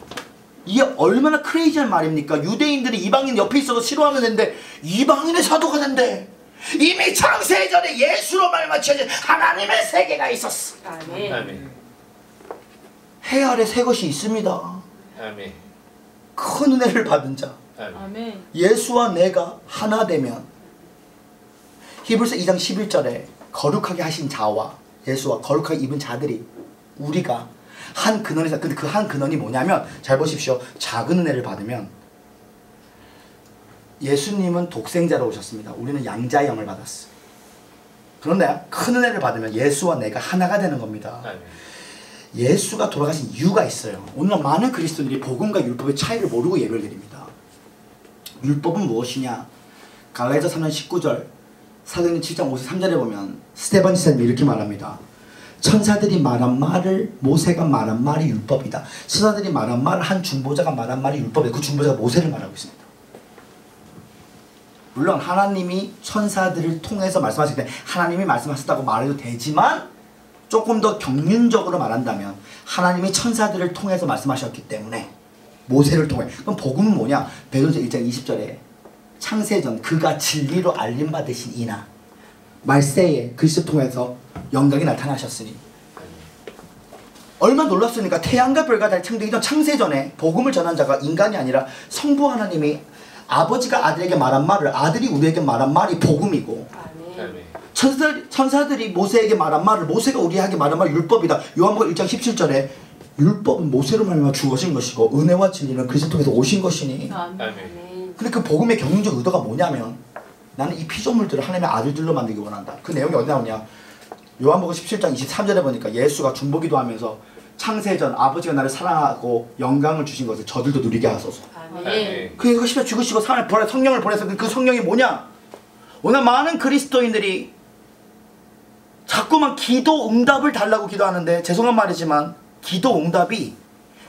이게 얼마나 크레이지한 말입니까? 유대인들이 이방인 옆에 있어도 싫어하는 애인데 이방인의 사도가 된대. 이미 창세전에 예수로 말맞춰진 하나님의 세계가 있었어. 아멘. 아멘. 해 아래 새 것이 있습니다. 아멘. 큰 은혜를 받은 자. 아멘. 예수와 내가 하나 되면 히브리서 2장 11절에 거룩하게 하신 자와 예수와 거룩하게 입은 자들이 우리가 한 근원에서, 근데 그 한 근원이 뭐냐면 잘 보십시오. 작은 은혜를 받으면 예수님은 독생자로 오셨습니다. 우리는 양자의 영을 받았어. 그런데 큰 은혜를 받으면 예수와 내가 하나가 되는 겁니다. 아멘. 예수가 돌아가신 이유가 있어요. 오늘 많은 그리스도인들이 복음과 율법의 차이를 모르고 예배를 드립니다. 율법은 무엇이냐? 갈라디아서 3장 19절, 사도행전 7장 53절에 보면 스데반 지사님이 이렇게 말합니다. 천사들이 말한 말을 모세가 말한 말이 율법이다. 천사들이 말한 말을 한 중보자가 말한 말이 율법이다. 그 중보자가 모세를 말하고 있습니다. 물론 하나님이 천사들을 통해서 말씀하실 때 하나님이 말씀하셨다고 말해도 되지만 조금 더 경륜적으로 말한다면 하나님이 천사들을 통해서 말씀하셨기 때문에 모세를 통해. 그럼 복음은 뭐냐? 베드로전서 1장 20절에 창세전 그가 진리로 알림받으신 이나 말세에 그리스도 통해서 영광이 나타나셨으니. 얼마나 놀랍습니까? 태양과 별과 달이 창되기 전 창세전에 복음을 전한 자가 인간이 아니라 성부 하나님이 아버지가 아들에게 말한 말을 아들이 우리에게 말한 말이 복음이고, 천사들이 모세에게 말한 말을 모세가 우리에게 말한 말이 율법이다. 요한복음 1장 17절에 율법은 모세로 말미암아 주어진 것이고 은혜와 진리는 그리스도 통해서 오신 것이니. 근데 그 복음의 경륜적 의도가 뭐냐면 나는 이 피조물들을 하나님의 아들들로 만들기 원한다. 그 내용이 어디 나오냐? 요한복음 17장 23절에 보니까 예수가 중보기도 하면서 창세전 아버지가 나를 사랑하고 영광을 주신 것을 저들도 누리게 하소서. 그 예수가 죽으시고 사람을 보내 성령을 보내서 그 성령이 뭐냐? 오늘 많은 그리스도인들이 자꾸만 기도 응답을 달라고 기도하는데 죄송한 말이지만 기도 응답이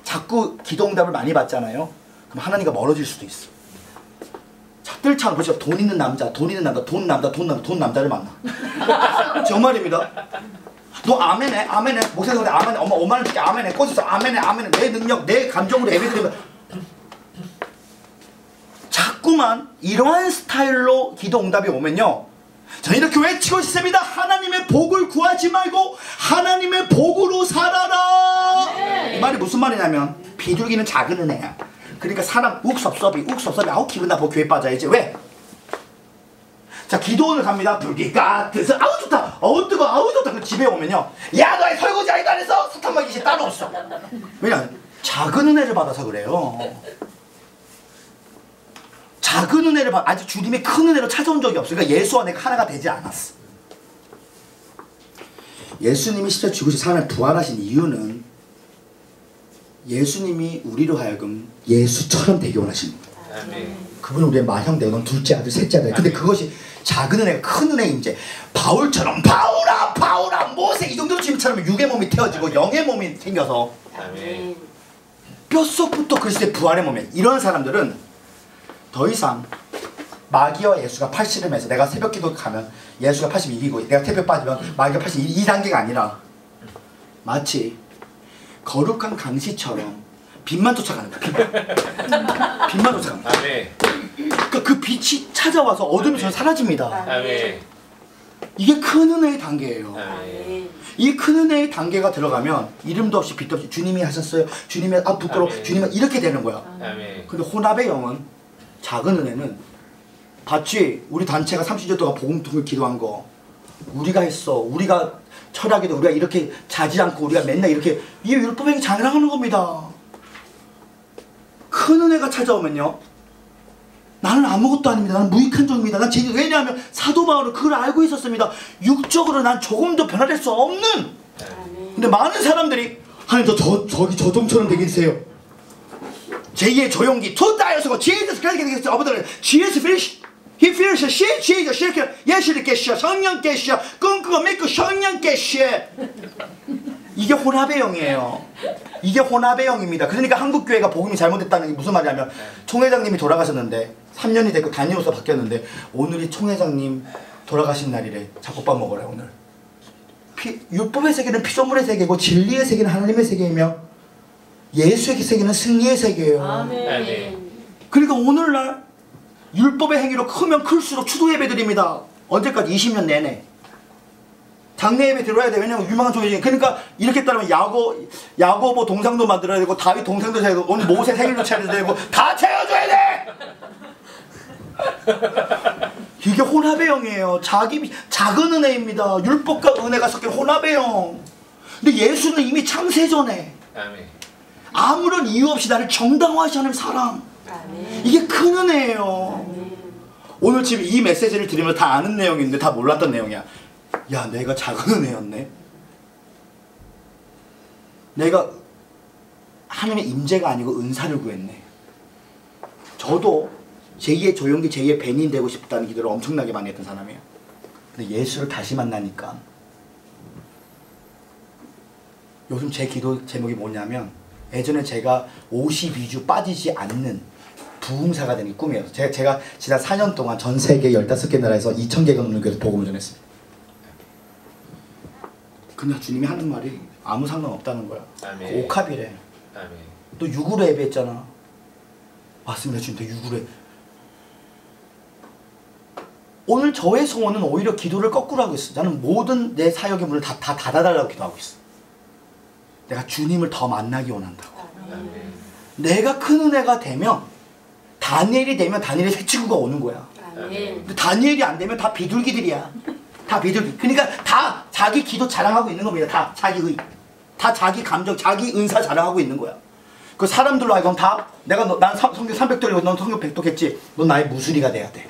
자꾸 기도 응답을 많이 받잖아요. 그럼 하나님과 멀어질 수도 있어. 뜰처럼 보시죠. 돈 있는 남자, 돈 있는 남자, 돈 남자, 돈 남자, 돈 남자를 만나. 정말입니다. 너 아멘해, 아멘해. 목사님 아멘해. 엄마 5만 원 줄게. 아멘해. 꺼졌어. 아멘해, 아멘해. 내 능력, 내 감정으로 예배드리면 자꾸만 이러한 스타일로 기도 응답이 오면요. 저는 이렇게 외치고 있습니다. 하나님의 복을 구하지 말고 하나님의 복으로 살아라. 이 말이 무슨 말이냐면 비둘기는 작은 은혜야. 그러니까 사람 욱섭섭이 아우 기분 나쁘고 교회 빠져야지. 왜? 자 기도원을 갑니다. 불기가 뜨서 아우 좋다 아우 뜨거 아우 좋다. 그 집에 오면요. 야 너의 설거지 아이도 안 해서 사탕 먹이 시 따로 없어. 왜냐? 작은 은혜를 받아서 그래요. 작은 은혜를 받아 아직 주님의 큰 은혜로 찾아온 적이 없어. 그러니까 예수와 내가 하나가 되지 않았어. 예수님이 십자가에 죽으신 사람을 부활하신 이유는 예수님이 우리로 하여금 예수처럼 되기 원하시는 거예요. 그분은 우리의 맏형되고 넌 둘째 아들 셋째 아들. 근데 그것이 작은 은혜가 큰 은혜인 이제 바울처럼 바울아 모세 이 정도로 지금처럼 육의 몸이 태어지고 영의 몸이 생겨서 뼛속부터 그리스도의 부활의 몸에 이런 사람들은 더 이상 마귀와 예수가 80음에서 내가 새벽기도 가면 예수가 80 이기고 내가 새벽 빠지면 마귀가 80 이 단계가 아니라 마치 거룩한 강시처럼 빛만 쫓아가는 거야. 빛만 쫓아갑니다. 그러니까 그 빛이 찾아와서 어둠이 전 사라집니다. 이게 큰 은혜의 단계예요. 이 큰 은혜의 단계가 들어가면 이름도 없이 빛도 없이 주님이 하셨어요. 주님이 부끄러워. 주님은 이렇게 되는 거야. 근데 혼합의 영은 작은 은혜는 봤지? 우리 단체가 30년 동안 복음통을 기도한 거 우리가 했어. 우리가 철학에도 우리가 이렇게 자지 않고 우리가 맨날 이렇게 이 율법행위 장난하는 겁니다. 큰 은혜가 찾아오면요, 나는 아무것도 아닙니다. 나는 무익한 종입니다. 난 왜냐하면 사도 바울은 그걸 알고 있었습니다. 육적으로 난 조금도 변화될 수 없는. 근데 많은 사람들이 하나님 저기 저 종처럼 되게 해주세요. 제2의 조용기 투다이어스고 Jesus 그렇게 어버들 Jesus fish He fears she Jesus 이렇게 예수를 계셔 성령 계셔 꿈꾸고 믿고 성령 계셔. 이게 혼합의 영이에요. 이게 혼합의 영입니다. 그러니까 한국교회가 복음이 잘못됐다는 게 무슨 말이냐면, 총회장님이 돌아가셨는데 3년이 됐고 담임으로서 바뀌었는데 오늘이 총회장님 돌아가신 날이래. 잡곡밥 먹으래 오늘. 율법의 세계는 피조물의 세계고 진리의 세계는 하나님의 세계이며 예수의 세계는 승리의 세계예요. 아멘. 그러니까 오늘날 율법의 행위로 크면 클수록 추도 예배 드립니다. 언제까지? 20년 내내. 장례 예배 들어야 돼. 왜냐면 유명한 종이지. 그러니까 이렇게 따르면 야고보 동상도 만들어야 되고 다윗 동상도 해야 되고 오늘 모세 생일도 차려야 되고 다 채워줘야 돼. 이게 혼합의 영이에요. 작은 은혜입니다. 율법과 은혜가 섞인 혼합의 영. 근데 예수는 이미 창세전에 아멘. 아무런 이유 없이 나를 정당화하시는 사랑. 이게 큰 은혜예요. 오늘 지금 이 메시지를 들으면 다 아는 내용인데 다 몰랐던 내용이야. 야, 내가 작은 은혜였네. 내가 하나님의 임재가 아니고 은사를 구했네. 저도 제2의 조용기, 제2의 벤인 되고 싶다는 기도를 엄청나게 많이 했던 사람이에요. 근데 예수를 다시 만나니까 요즘 제 기도 제목이 뭐냐면, 예전에 제가 52주 빠지지 않는 부흥사가 되는 게 꿈이었어요. 제가 지난 4년 동안 전 세계 15개 나라에서 2,000개가 넘는 교회에서 복음을 전했습니다. 근데 주님이 하는 말이 아무 상관없다는 거야. 아멘. 옥합이래. 아멘. 또 6으로 예배했잖아. 맞습니다. 주님, 6으로. 오늘 저의 소원은 오히려 기도를 거꾸로 하고 있어. 나는 모든 내 사역의 문을 다 닫아달라고 기도하고 있어. 내가 주님을 더 만나기 원한다고. 아멘. 내가 큰 은혜가 되면, 다니엘이 되면 다니엘의 새 친구가 오는 거야. 아멘. 근데 다니엘이 안 되면 다 비둘기들이야. 다 비둘기. 그러니까 다 자기 기도 자랑하고 있는 겁니다. 다 자기 의, 다 자기 감정, 자기 은사 자랑하고 있는 거야. 그 사람들로 하여금 다 난 성경 300돌이고 넌 성경 100독 했지. 넌 나의 무술이가 돼야 돼.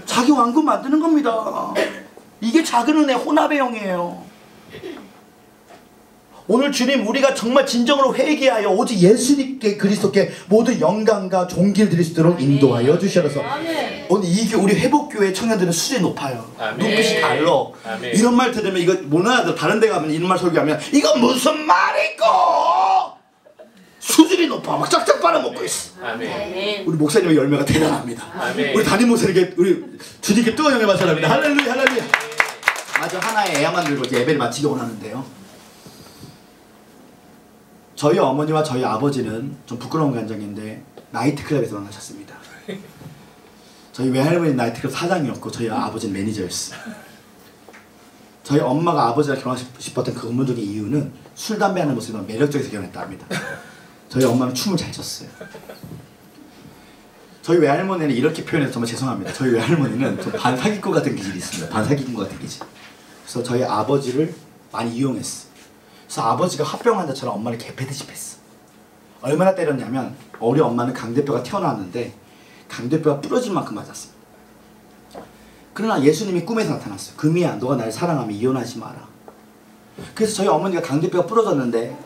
자기 왕국 만드는 겁니다. 이게 작은 은혜, 혼합의 영이에요. 오늘 주님, 우리가 정말 진정으로 회개하여 오직 예수님께 그리스도께 모든 영광과 존귀를 드릴 수 있도록 인도하여 주셔서 오늘 이 우리 회복교회 청년들은 수준이 높아요. 아멘. 눈빛이 달라. 아멘. 이런 말 들으면 이거 못 알아들어. 다른 데 가면 이런 말 설교하면 이거 무슨 말이고 수준이 높아. 막 짝짝 빨아먹고 있어. 아멘. 우리 목사님의 열매가 대단합니다. 아멘. 우리 담임 목사님께 우리 주님께 뜨거운 영광 받사랍니다. 할렐루야, 할렐루야. 마저 하나의 애야만 들고 이제 예배를 마치기 원하는데요. 저희 어머니와 저희 아버지는 좀 부끄러운 간장인데 나이트클럽에서 만나셨습니다. 저희 외할머니는 나이트클럽 사장이었고 저희 아버지는 매니저였어요. 저희 엄마가 아버지랑 결혼하고 싶었던 그 근본적인 이유는 술, 담배 하는 모습이 너무 매력적이어서 결혼했다 합니다. 저희 엄마는 춤을 잘 췄어요. 저희 외할머니는 이렇게 표현해서 정말 죄송합니다. 저희 외할머니는 좀 반사기꾼 같은 기질이 있습니다. 반사기꾼 같은 기질. 그래서 저희 아버지를 많이 이용했어요. 그래서 아버지가 화병 환자처럼 엄마를 개패듯이 뺐어. 얼마나 때렸냐면 우리 엄마는 강대뼈가 튀어나왔는데 강대뼈가 부러질 만큼 맞았습니다. 그러나 예수님이 꿈에서 나타났어요. 금이야, 너가 나를 사랑하면 이혼하지 마라. 그래서 저희 어머니가 강대뼈가 부러졌는데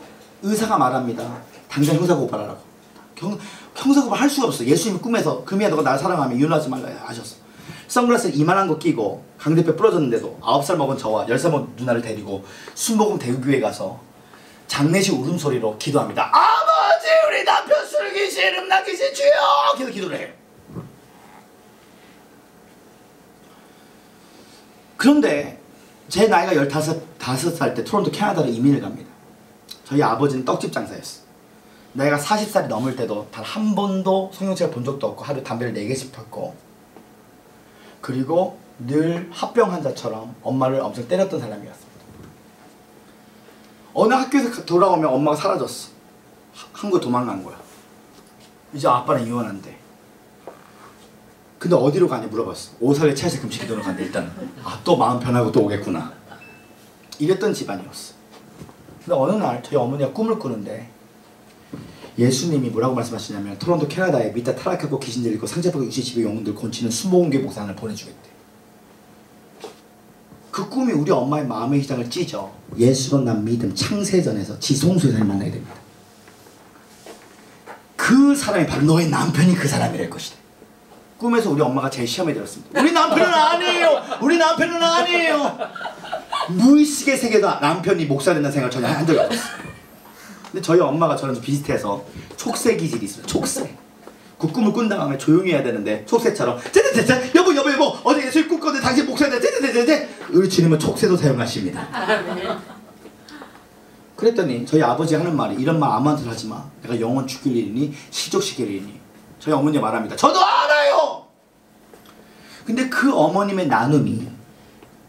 의사가 말합니다. 당장 형사고발하라고. 형사고발 할 수가 없어. 예수님이 꿈에서 금이야, 너가 나를 사랑하면 이혼하지 말라 하셨어. 선글라스 이만한 거 끼고 강대뼈 부러졌는데도 9살 먹은 저와 10살 먹은 누나를 데리고 순복음 대구교회 가서 장례식 울음소리로 기도합니다. 아버지, 우리 남편 술귀신 음란귀신 주여! 계속 기도를 해요. 그런데 제 나이가 15살 때 토론토 캐나다로 이민을 갑니다. 저희 아버지는 떡집 장사였어. 내가 40살이 넘을 때도 단 한 번도 성경책을 본 적도 없고 하루에 담배를 4개씩 폈고, 그리고 늘 합병 환자처럼 엄마를 엄청 때렸던 사람이었습니다. 어느 학교에서 돌아오면 엄마가 사라졌어. 한국에 도망간 거야. 이제 아빠랑 이혼한대. 근데 어디로 가냐 물어봤어. 5살에 채식 금식 기도로 간대. 일단 또 마음 변하고 또 오겠구나. 이랬던 집안이었어. 근데 어느 날 저희 어머니가 꿈을 꾸는데 예수님이 뭐라고 말씀하시냐면 토론토 캐나다에 믿다 타락하고 귀신 들리고 상처받고 육신 집에 영혼들 곤치는 수목원교 목사를 보내주겠대. 그 꿈이 우리 엄마의 마음의 희장을 찢어 예수로 난 믿음 창세전에서 지성소의 사람을 만나게 됩니다. 그 사람이 바로 너의 남편이 그 사람이랄 것이다. 꿈에서 우리 엄마가 제 시험에 들었습니다. 우리 남편은 아니에요. 우리 남편은 아니에요. 무의식의 세계도 남편이 목사 된다는 생각을 전혀 한 적이 없었어요. 근데 저희 엄마가 저랑 좀 비슷해서 촉새 기질이 있어요. 촉새. 그 꿈을 꾼 다음에 조용히 해야 되는데 촉새처럼 쟤쟤쟤 여보 어제 예수를 꿈꿨는데 당신 목사인데 쟤쟤쟤쟤 우리 주님은 촉새도 사용하십니다. 그랬더니 저희 아버지 하는 말이 이런 말 아무한테도 하지마. 내가 영원 죽일 일이니 실족시킬 일이니. 저희 어머니 말합니다. 저도 알아요. 근데 그 어머님의 나눔이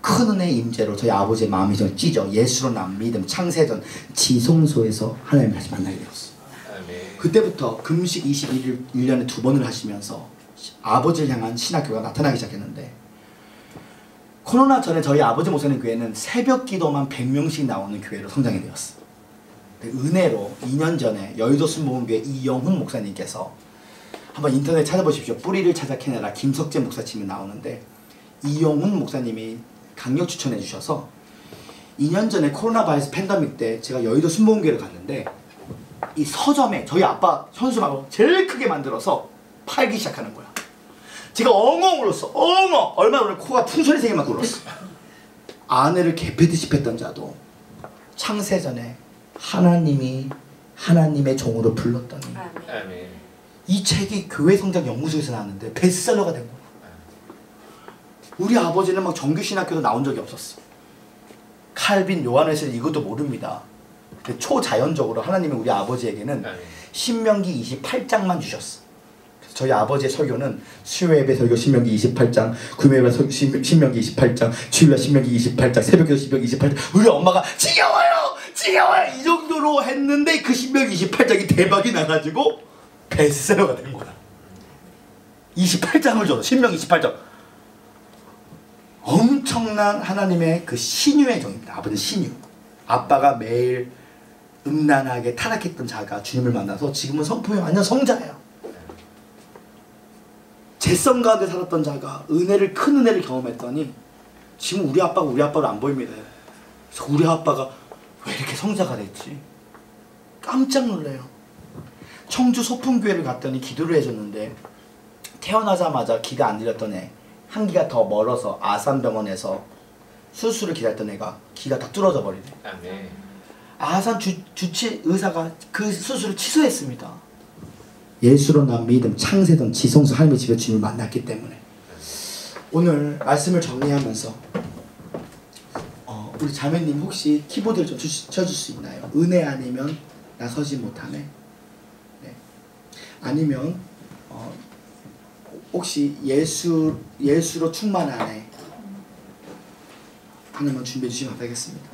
큰 은혜의 임재로 저희 아버지의 마음이 좀 찢어 예수로 난 믿음 창세전 지성소에서 하나님을 다시 만나게 되었어요. 그때부터 금식 21일 1년에 2번을 하시면서 아버지를 향한 신학교가 나타나기 시작했는데 코로나 전에 저희 아버지 목사님 교회는 새벽 기도만 100명씩 나오는 교회로 성장이 되었어요. 은혜로 2년 전에 여의도 순복음교회 이영훈 목사님께서 한번 인터넷 찾아보십시오. 뿌리를 찾아 캐내라 김석재 목사 치면 나오는데 이영훈 목사님이 강력 추천해 주셔서 2년 전에 코로나 바이러스 팬데믹 때 제가 여의도 순복음교회를 갔는데 이 서점에 저희 아빠 현수막을 제일 크게 만들어서 팔기 시작하는 거야. 제가 엉엉 울었어. 엉엉. 얼마나 울었어. 코가 풍선이 세 개만 울었어. 아내를 개패듯이 팼던 자도 창세전에 하나님이 하나님의 종으로 불렀더니 이 책이 교회 성장 연구소에서 나왔는데 베스트셀러가 된 거야. 우리 아버지는 막 정규신학교도 나온 적이 없었어. 칼빈 요한웨슬리 이것도 모릅니다. 초자연적으로 하나님이 우리 아버지에게는 신명기 28장만 주셨어. 그래서 저희 아버지의 설교는 수요예배 설교 신명기 28장, 구매예배 신명기 28장, 주일날 신명기 28장, 새벽기도 신명기 28장. 우리 엄마가 지겨워요 이 정도로 했는데 그 신명기 28장이 대박이 나가지고 베스트셀러가 된 거야. 28장을 줘서 신명기 28장. 엄청난 하나님의 그 신유의 종입니다. 아버지 신유. 아빠가 매일 음란하게 타락했던 자가 주님을 만나서 지금은 성품이 완전 성자예요. 죄성 가운데 살았던 자가 큰 은혜를 경험했더니 지금 우리 아빠가 우리 아빠로 안 보입니다. 그래서 우리 아빠가 왜 이렇게 성자가 됐지? 깜짝 놀래요. 청주 소풍교회를 갔더니 기도를 해줬는데 태어나자마자 기가 안 들렸던 애 한 기가 더 멀어서 아산병원에서 수술을 기다렸던 애가 기가 다 뚫어져 버리네. 아산 주치 의사가 그 수술을 취소했습니다. 예수로 난 믿음 창세전 지성소 하나님의 집에 주님을 만났기 때문에. 오늘 말씀을 정리하면서 우리 자매님 혹시 키보드를 좀 쳐줄 수 있나요? 은혜 아니면 나서지 못하네. 네. 아니면 혹시 예수로 충만하네. 하나만 준비해 주시면 감사하겠습니다.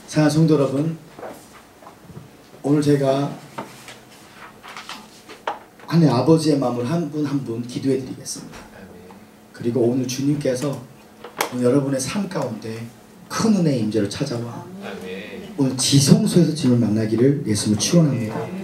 사랑하는 성도 여러분, 오늘 제가 하나님 아버지의 마음을 한 분 한 분 기도해 드리겠습니다. 그리고 오늘 주님께서 오늘 여러분의 삶 가운데 큰 은혜의 임재로 찾아와 오늘 지성소에서 주님을 만나기를 예수님을 축원합니다.